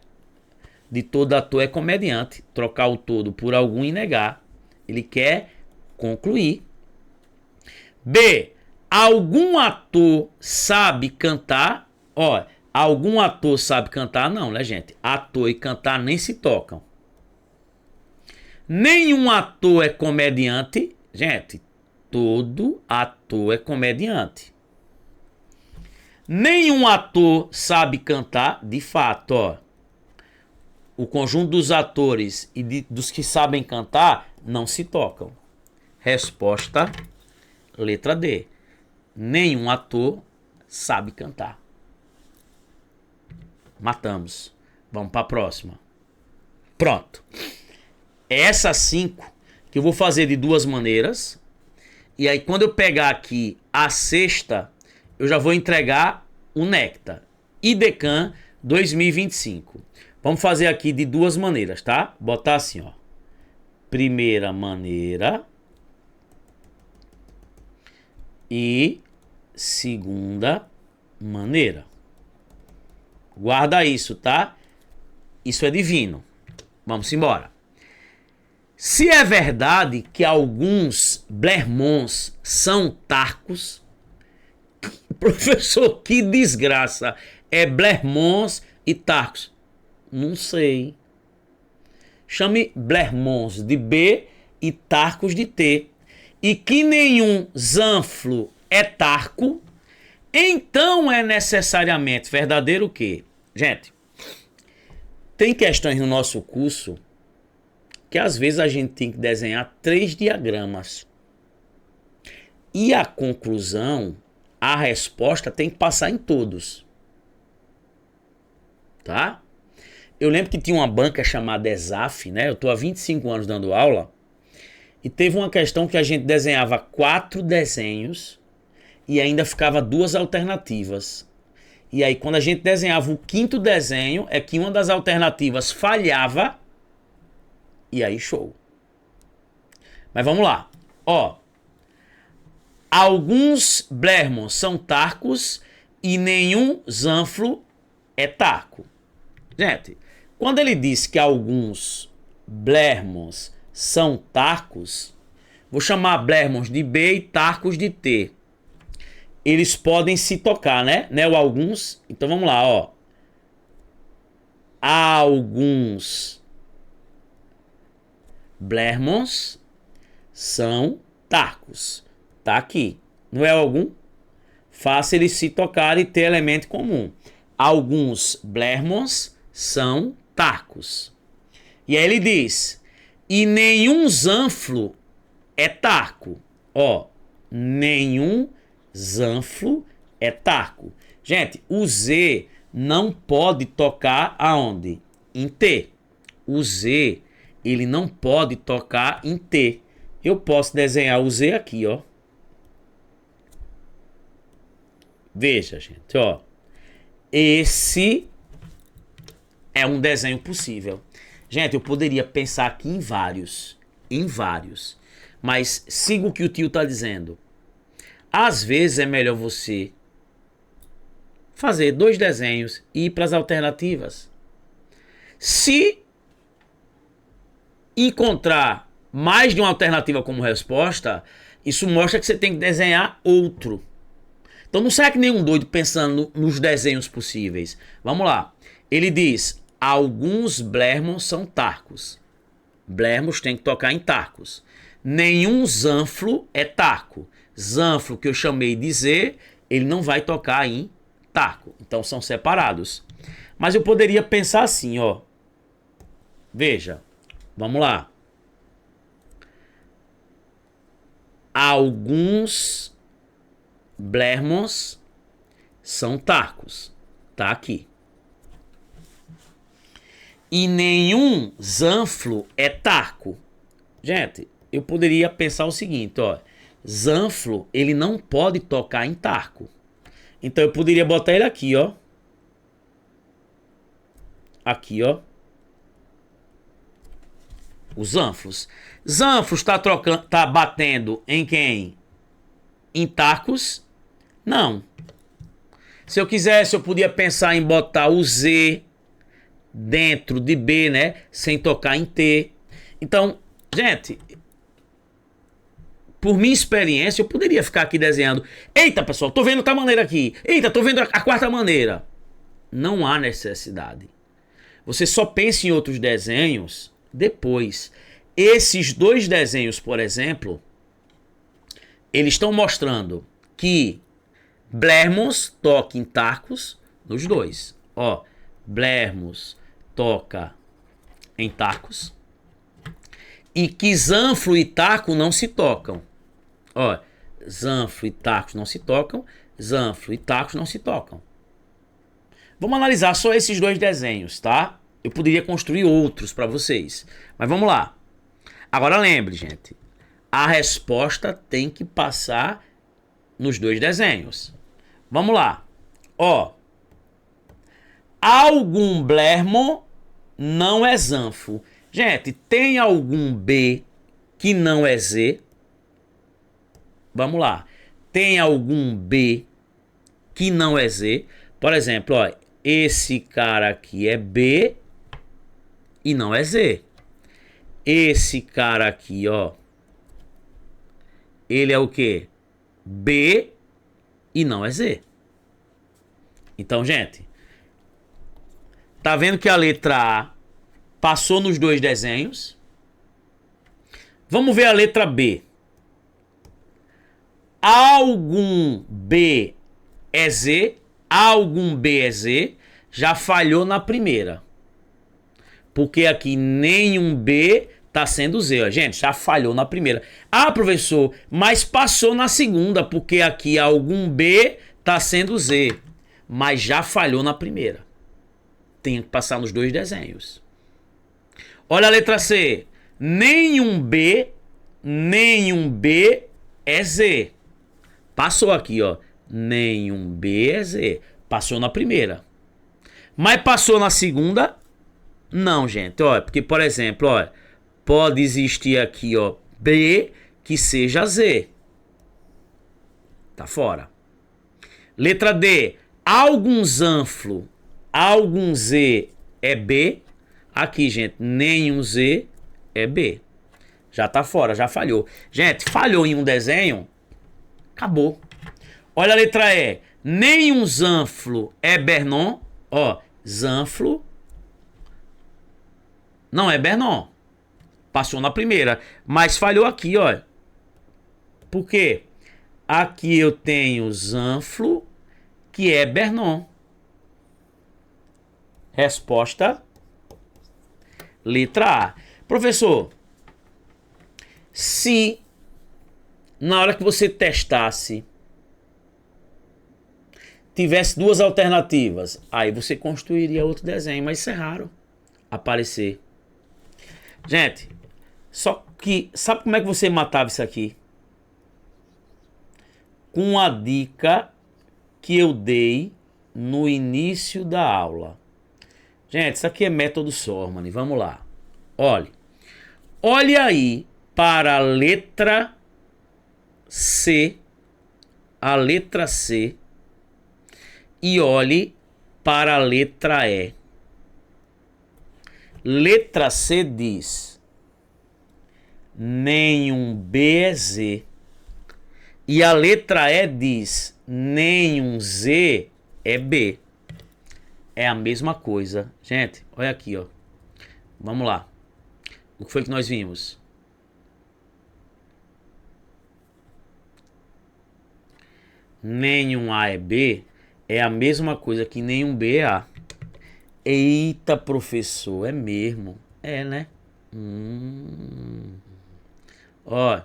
De todo ator é comediante. Trocar o todo por algum e negar. Ele quer concluir. B, algum ator sabe cantar? Ó, algum ator sabe cantar? Não, né, gente? Ator e cantar nem se tocam. Nenhum ator é comediante. Gente, todo ator é comediante. Nenhum ator sabe cantar. De fato, ó. O conjunto dos atores e dos que sabem cantar não se tocam. Resposta, letra D. nenhum ator sabe cantar. Matamos. Vamos para a próxima. Pronto. Essas 5 que eu vou fazer de 2 maneiras. E aí quando eu pegar aqui a sexta, eu já vou entregar o Nectar. IDECAN 2025. Vamos fazer aqui de 2 maneiras, tá? Botar assim, ó. Primeira maneira. E segunda maneira. Guarda isso, tá? Isso é divino. Vamos embora. Se é verdade que alguns blermons são tarcos, professor, que desgraça. É blermons e tarcos. Não sei. Chame blermons de B e tarcos de T. E que nenhum zanflo é tarco, então é necessariamente verdadeiro o quê? Gente, tem questões no nosso curso que às vezes a gente tem que desenhar 3 diagramas. E a conclusão, a resposta tem que passar em todos. Tá? Eu lembro que tinha uma banca chamada ESAF, né? Eu tô há 25 anos dando aula. E teve uma questão que a gente desenhava 4 desenhos e ainda ficava 2 alternativas. E aí quando a gente desenhava o 5º desenho, é que uma das alternativas falhava. E aí show. Mas vamos lá. Ó. Alguns blermons são tarcos e nenhum zanflo é tarco. Gente, quando ele diz que alguns blermons são tarcos, vou chamar blermons de B e tarcos de T. Eles podem se tocar, né? O alguns. Então vamos lá, ó. Alguns blermons são tarcos. Tá aqui. Não é algum? Faça eles se tocarem e ter elemento comum. Alguns blermons são tarcos. E aí ele diz: e nenhum zanflo é tarco. Ó, nenhum zanflo é tarco. Gente, o Z não pode tocar aonde? Em T. O Z, ele não pode tocar em T. Eu posso desenhar o Z aqui, ó. Veja, gente, ó. Esse é um desenho possível. Gente, eu poderia pensar aqui em vários. Mas siga o que o tio tá dizendo. Às vezes é melhor você fazer 2 desenhos e ir para as alternativas. Se encontrar mais de uma alternativa como resposta, isso mostra que você tem que desenhar outro. Então não sai que nenhum doido pensando nos desenhos possíveis. Vamos lá. Ele diz: alguns blermons são tarcos. Blermons tem que tocar em tarcos. Nenhum zanflo é tarco. Zanflo, que eu chamei de Z, ele não vai tocar em tarco. Então são separados. Mas eu poderia pensar assim, ó. Veja. Vamos lá. Alguns blermons são tarcos. Tá aqui. E nenhum zanflo é tarco. Gente, eu poderia pensar o seguinte, ó. Zanflo, ele não pode tocar em tarco. Então eu poderia botar ele aqui, ó. Aqui, ó. Os zanflos. Zanflos tá batendo em quem? Em tarcos? Não. Se eu quisesse, eu podia pensar em botar o Z dentro de B, né? Sem tocar em T. Então, gente, por minha experiência, eu poderia ficar aqui desenhando. Eita, pessoal, tô vendo outra maneira aqui. Eita, tô vendo a 4ª maneira. Não há necessidade. Você só pensa em outros desenhos depois. Esses 2 desenhos, por exemplo, eles estão mostrando que blermons toca em tarcos nos 2. Ó, blermons toca em tarcos e que zanflo e tarco não se tocam. Ó, Zanfro e Tacos não se tocam. Zanfro e Tacos não se tocam. Vamos analisar só esses dois desenhos, tá? Eu poderia construir outros para vocês. Mas vamos lá. Agora lembre, gente. A resposta tem que passar nos dois desenhos. Vamos lá. Ó. Algum blermo não é zanfo. Gente, tem algum B que não é Z? Vamos lá. Tem algum B que não é Z? Por exemplo, ó, esse cara aqui é B e não é Z. Esse cara aqui, ó, ele é o quê? B e não é Z. Então, gente, tá vendo que a letra A passou nos dois desenhos? Vamos ver a letra B. Algum B é Z, algum B é Z, já falhou na primeira. Porque aqui nenhum B tá sendo Z, ó. Gente, já falhou na primeira. Ah, professor, mas passou na segunda, porque aqui algum B tá sendo Z, mas já falhou na primeira. Tem que passar nos dois desenhos. Olha a letra C. Nenhum B é Z. Passou aqui, ó. Nenhum B é Z. Passou na primeira. Mas passou na segunda? Não, gente. Ó, porque, por exemplo, ó, pode existir aqui, ó, B que seja Z. Tá fora. Letra D. Algum zanflo, algum Z é B. Aqui, gente, nenhum Z é B. Já tá fora, já falhou. Gente, falhou em um desenho, acabou. Olha a letra E. Nenhum zanflo é Bernon. Ó, zanflo não é Bernon. Passou na primeira, mas falhou aqui, ó. Por quê? Aqui eu tenho zanflo, que é Bernon. Resposta, letra A. Professor, se na hora que você testasse tivesse duas alternativas, aí você construiria outro desenho, mas isso é raro aparecer. Gente, só que sabe como é que você matava isso aqui? Com a dica que eu dei no início da aula. Gente, isso aqui é método Sorman. Vamos lá. Olhe aí para a letra C. A letra C. E olhe para a letra E. Letra C diz: nenhum B é Z. E a letra E diz: nenhum Z é B. É a mesma coisa. Gente, olha aqui, ó. Vamos lá. O que foi que nós vimos? Nenhum A é B é a mesma coisa que nenhum B é A. Eita, professor, é mesmo. É, né? Ó.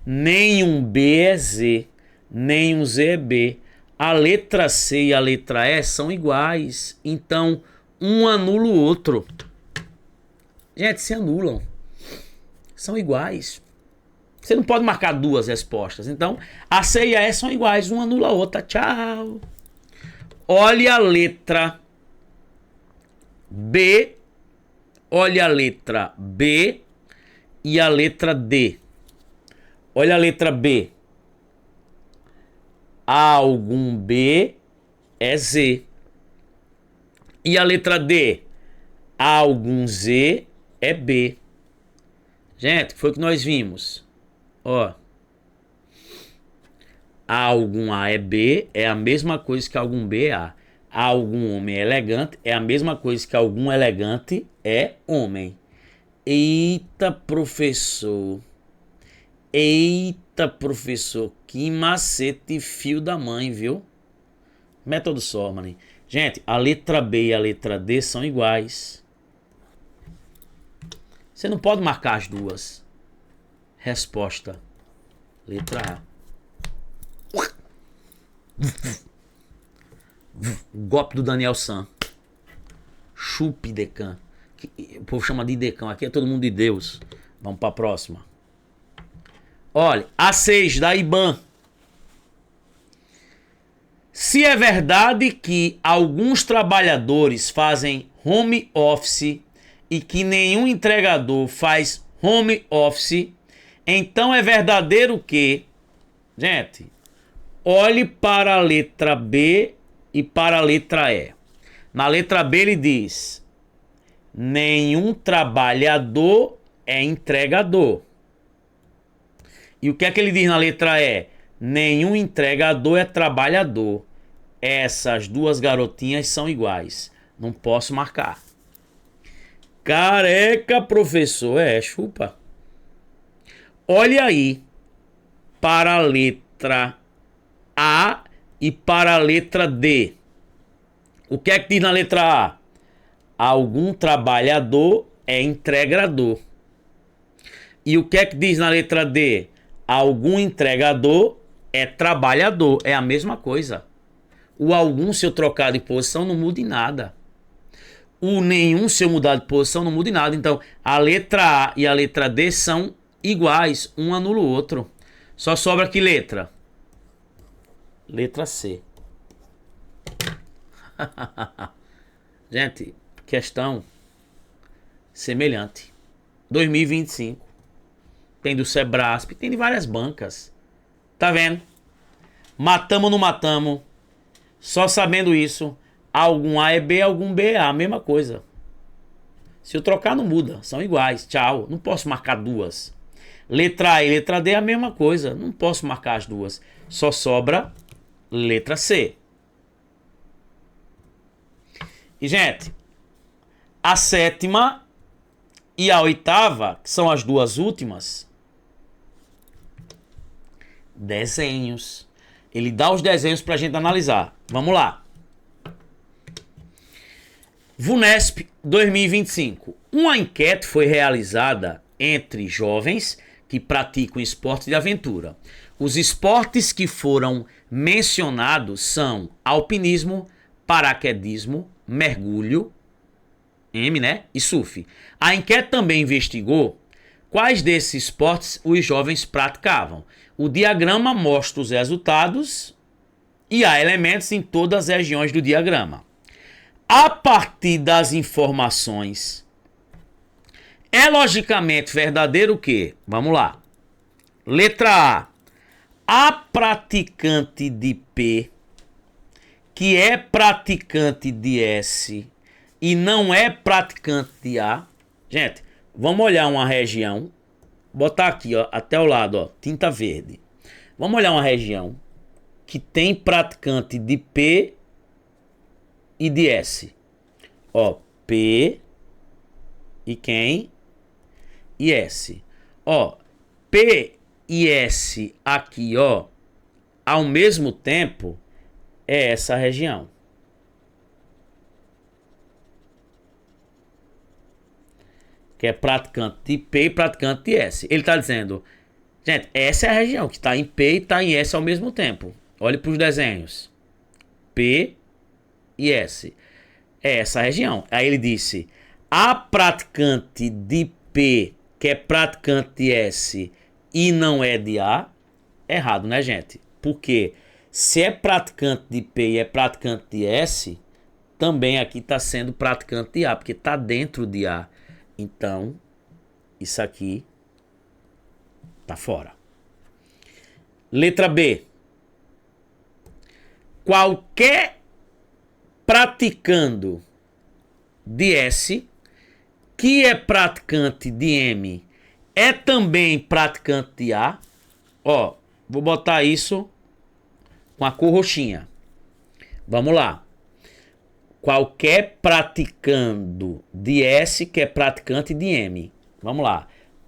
Nenhum B é Z, nenhum Z é B. A letra C e a letra E são iguais. Então, um anula o outro. Gente, se anulam. São iguais. Você não pode marcar duas respostas. Então, a C e a E são iguais. Uma anula a outra. Tchau. Olha a letra B. Olha a letra B e a letra D. Olha a letra B. Algum B é Z. E a letra D. Algum Z é B. Gente, foi o que nós vimos. Ó. Algum A é B é a mesma coisa que algum B é A. Algum homem é elegante é a mesma coisa que algum elegante é homem. Eita, professor. Eita, professor. Que macete fio da mãe, viu? Método Sorman. Gente, a letra B e a letra D são iguais. Você não pode marcar as duas. Resposta. Letra A. Golpe do Daniel San. Chupe, Decan. O povo chama de Decão. Aqui é todo mundo de Deus. Vamos para a próxima. Olha, A6 da IBAN. Se é verdade que alguns trabalhadores fazem home office e que nenhum entregador faz home office, então é verdadeiro que... Gente, olhe para a letra B e para a letra E. Na letra B ele diz: nenhum trabalhador é entregador. E o que é que ele diz na letra E? Nenhum entregador é trabalhador. Essas duas garotinhas são iguais. Não posso marcar. Careca, professor. Chupa. Olhe aí para a letra A e para a letra D. O que é que diz na letra A? Algum trabalhador é entregador. E o que é que diz na letra D? Algum entregador é trabalhador. É a mesma coisa. O algum, se eu trocar de posição, não muda em nada. O nenhum, se eu mudar de posição, não muda em nada. Então, a letra A e a letra D são iguais. Um anula o outro. Só sobra que letra? Letra C. Gente, questão semelhante. 2025. Tem do Sebrasp, tem de várias bancas. Tá vendo? Matamos ou não matamos? Só sabendo isso, algum A é B, algum B é A, a mesma coisa. Se eu trocar não muda, são iguais. Tchau, não posso marcar duas. Letra A e letra D é a mesma coisa, não posso marcar as duas. Só sobra letra C. E, gente, a sétima e a oitava, que são as duas últimas, desenhos. Ele dá os desenhos pra gente analisar. Vamos lá. VUNESP 2025. Uma enquete foi realizada entre jovens que praticam esportes de aventura. Os esportes que foram mencionados são alpinismo, paraquedismo, mergulho, e surf. A enquete também investigou quais desses esportes os jovens praticavam. O diagrama mostra os resultados e há elementos em todas as regiões do diagrama. A partir das informações, é logicamente verdadeiro que, vamos lá, letra A praticante de P, que é praticante de S e não é praticante de A. Gente, vamos olhar uma região, botar aqui, ó, até o lado, ó, tinta verde. Vamos olhar uma região que tem praticante de P e de S. Ó, P e quem? E S. Ó, P e S aqui, ó, ao mesmo tempo é essa região. Que é praticante de P e praticante de S. Ele está dizendo, gente, essa é a região que está em P e está em S ao mesmo tempo. Olhe para os desenhos. P e S. É essa região. Aí ele disse, a praticante de P, que é praticante de S e não é de A, errado, né, gente? Porque se é praticante de P e é praticante de S, também aqui está sendo praticante de A, porque está dentro de A. Então, isso aqui tá fora. Letra B. Qualquer praticando de S que é praticante de M é também praticante de A. Ó, vou botar isso com a cor roxinha. Vamos lá. Qualquer praticando de S que é praticante de M. Vamos lá.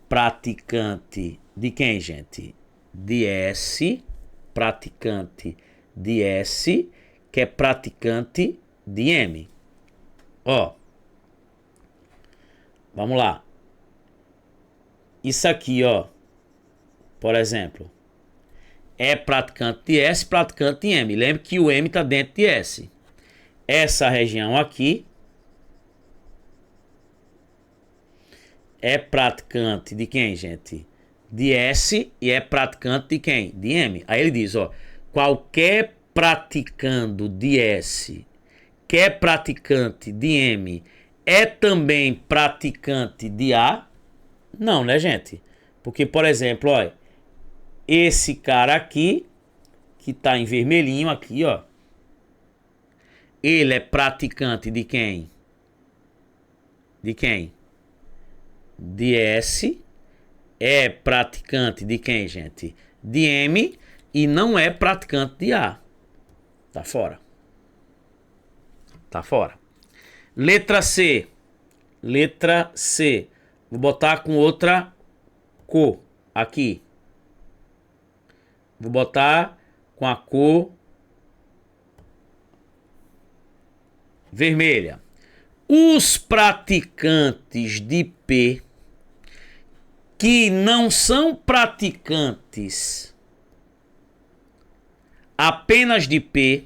Praticante de quem, gente? De S. Praticante de S que é praticante de M. Ó. Vamos lá. Isso aqui, ó. Por exemplo. é praticante de S, praticante de M. Lembre que o M está dentro de S. Essa região aqui é praticante de quem, gente? De S, e é praticante de quem? De M. Aí ele diz, ó, qualquer praticando de S que é praticante de M é também praticante de A? Não, né, gente? Porque, por exemplo, ó, esse cara aqui, que tá em vermelhinho aqui, ó, ele é praticante de quem? De quem? De S. É praticante de quem, gente? De M. E não é praticante de A. Tá fora. Tá fora. Letra C. Letra C. Vou botar com outra cor aqui. Vou botar com a cor vermelha. Os praticantes de P que não são praticantes apenas de P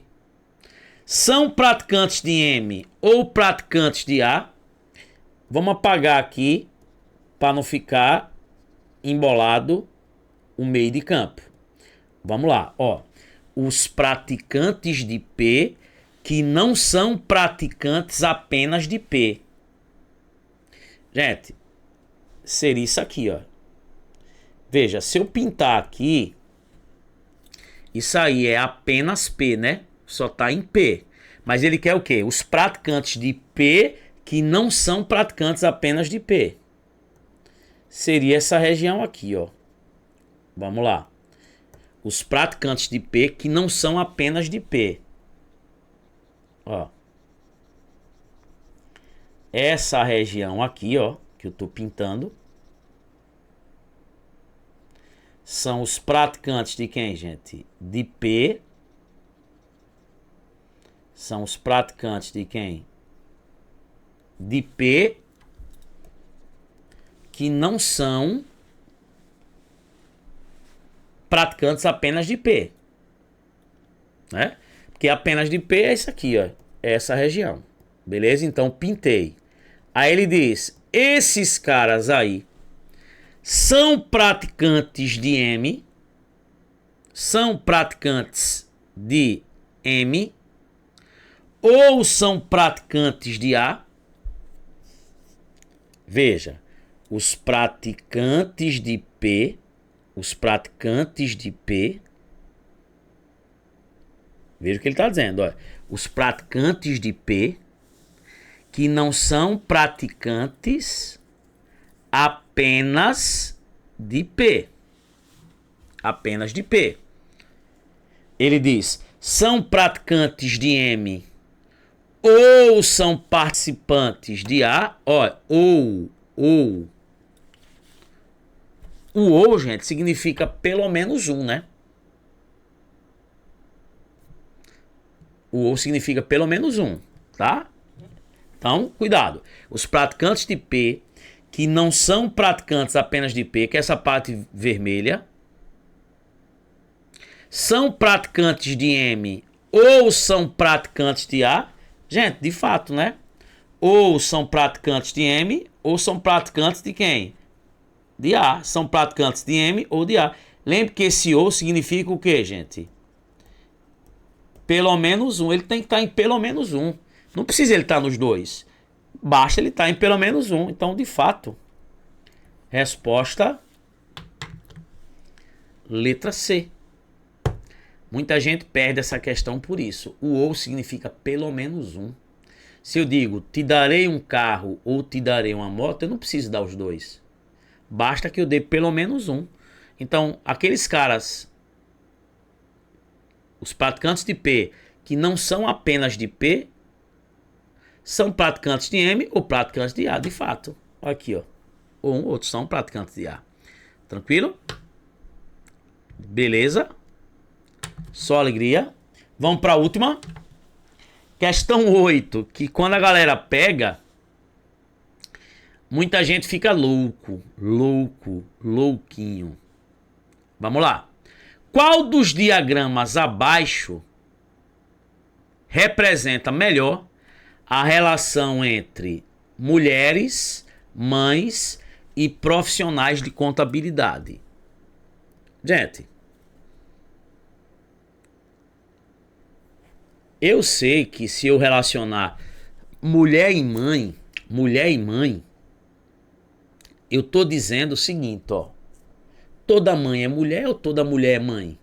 são praticantes de M ou praticantes de A. Vamos apagar aqui para não ficar embolado o meio de campo. Vamos lá, ó. Os praticantes de P que não são praticantes apenas de P. Gente, seria isso aqui, ó. Veja, se eu pintar aqui, isso aí é apenas P, né? Só tá em P. Mas ele quer o quê? Os praticantes de P que não são praticantes apenas de P. Seria essa região aqui, ó. Vamos lá. Os praticantes de P que não são apenas de P. Ó. Essa região aqui, ó, que eu tô pintando, são os praticantes de quem, gente? De P. São os praticantes de quem? De P que não são praticantes apenas de P, né? Porque apenas de P é isso aqui, ó, é essa região, beleza? Então pintei. Aí ele diz: esses caras aí são praticantes de M, são praticantes de M, ou são praticantes de A. Veja, os praticantes de P, os praticantes de P, veja o que ele está dizendo, ó. Os praticantes de P que não são praticantes apenas de P. Apenas de P. Ele diz: são praticantes de M ou são participantes de A. Ó, ou. O ou, gente, significa pelo menos um, né? O ou significa pelo menos um, tá? Então, cuidado. Os praticantes de P que não são praticantes apenas de P, que é essa parte vermelha, são praticantes de M ou são praticantes de A. Gente, de fato, né? Ou são praticantes de M ou são praticantes de quem? De A. São praticantes de M ou de A. Lembre que esse ou significa o que, gente? Pelo menos um. Ele tem que estar em pelo menos um. Não precisa ele estar nos dois. Basta ele estar em pelo menos um. Então, de fato, resposta letra C. Muita gente perde essa questão por isso. O ou significa pelo menos um. Se eu digo te darei um carro ou te darei uma moto, eu não preciso dar os dois. Basta que eu dê pelo menos um. Então, aqueles caras, os praticantes de P, que não são apenas de P, são praticantes de M ou praticantes de A, de fato. Aqui, ó. Ou um, outros são praticantes de A. Tranquilo? Beleza? Só alegria. Vamos para a última. Questão 8, que quando a galera pega, muita gente fica louquinho. Vamos lá. Qual dos diagramas abaixo representa melhor a relação entre mulheres, mães e profissionais de contabilidade? Gente, eu sei que se eu relacionar mulher e mãe, eu tô dizendo o seguinte, ó. Toda mãe é mulher ou toda mulher é mãe?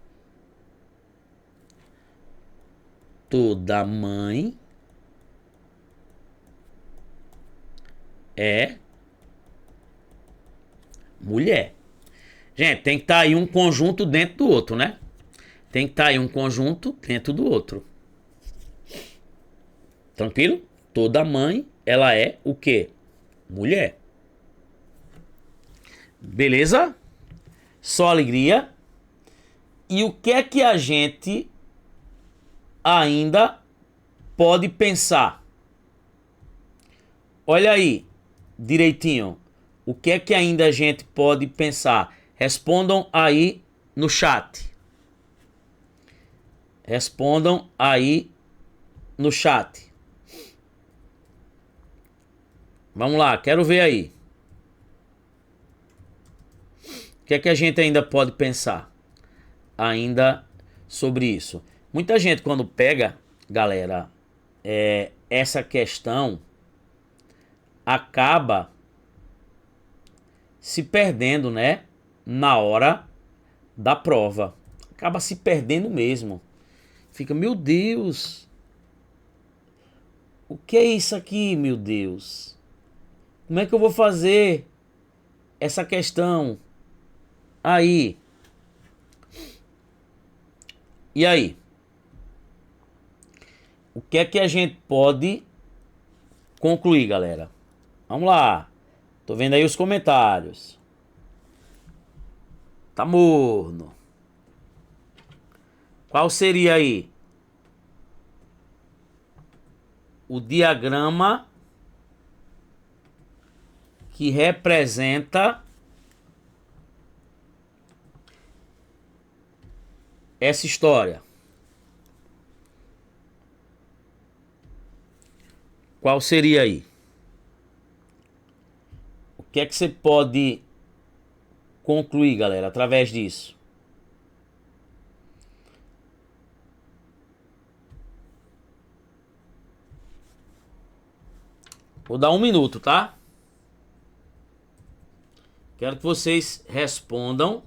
Toda mãe é mulher. Gente, tem que estar aí um conjunto dentro do outro, né? Tem que estar aí um conjunto dentro do outro. Tranquilo? Toda mãe, ela é o quê? Mulher. Beleza? Só alegria. E o que é que a gente ainda pode pensar? Olha aí, direitinho. O que é que ainda a gente pode pensar? Respondam aí no chat. Respondam aí no chat. Vamos lá, quero ver aí. O que é que a gente ainda pode pensar? Ainda sobre isso. Muita gente quando pega, galera, essa questão acaba se perdendo, né? Na hora da prova. Acaba se perdendo mesmo. Fica, meu Deus. O que é isso aqui, meu Deus? Como é que eu vou fazer essa questão? Aí. E aí? O que é que a gente pode concluir, galera? Vamos lá. Tô vendo aí os comentários. Tá morno. Qual seria aí o diagrama que representa essa história? Qual seria aí? O que é que você pode concluir, galera, através disso? Vou dar 1 minuto, tá? Quero que vocês respondam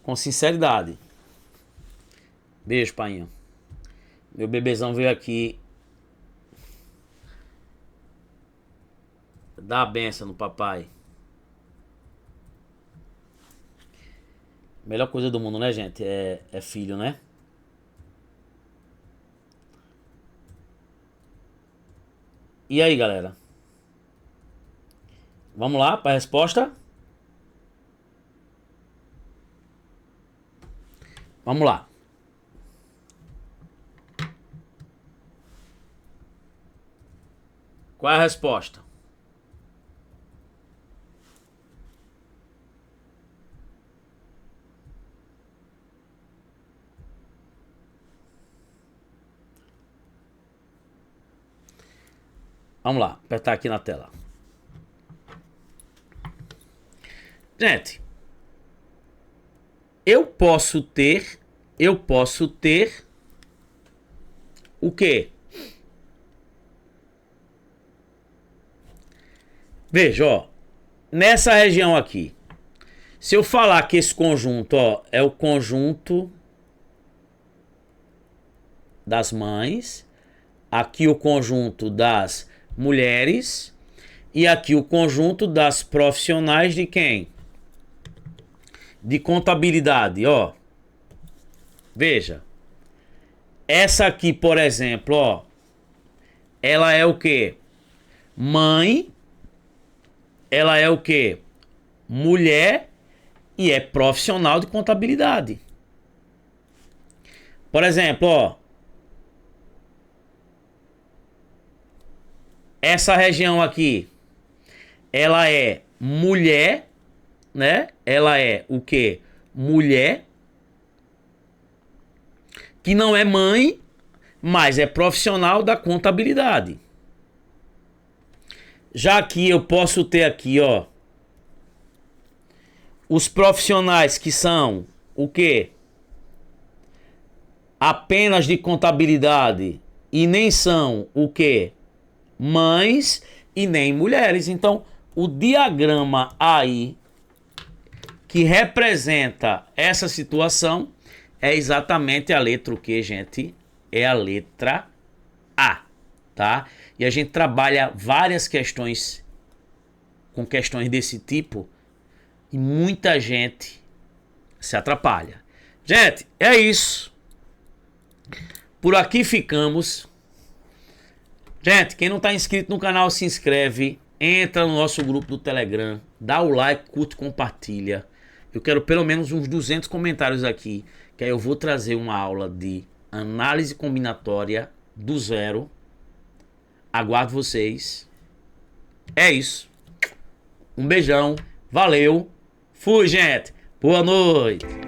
com sinceridade. Beijo, painho. Meu bebezão veio aqui dar a benção no papai. Melhor coisa do mundo, né, gente? É filho, né? E aí, galera? Vamos lá para a resposta? Vamos lá. Qual é a resposta? Vamos lá, apertar aqui na tela. Gente, eu posso ter o quê? Veja, ó, nessa região aqui, se eu falar que esse conjunto, ó, é o conjunto das mães, aqui o conjunto das mulheres e aqui o conjunto das profissionais de quem? De contabilidade, ó. Veja. Essa aqui, por exemplo, ó, ela é o quê? Mãe. Ela é o quê? Mulher e é profissional de contabilidade. Por exemplo, ó, essa região aqui, ela é mulher né? Ela é o quê? Mulher, que não é mãe, mas é profissional da contabilidade. Já que eu posso ter aqui, ó, os profissionais que são o quê? Apenas de contabilidade e nem são o quê? Mães e nem mulheres. Então, o diagrama aí que representa essa situação é exatamente a letra o quê, gente? É a letra A, tá? E a gente trabalha várias questões com questões desse tipo e muita gente se atrapalha. Gente, é isso. Por aqui ficamos. Gente, quem não está inscrito no canal, se inscreve. Entra no nosso grupo do Telegram. Dá o like, curte, compartilha. Eu quero pelo menos uns 200 comentários aqui. Que aí eu vou trazer uma aula de análise combinatória do zero. Aguardo vocês. É isso. Um beijão. Valeu. Fui, gente. Boa noite.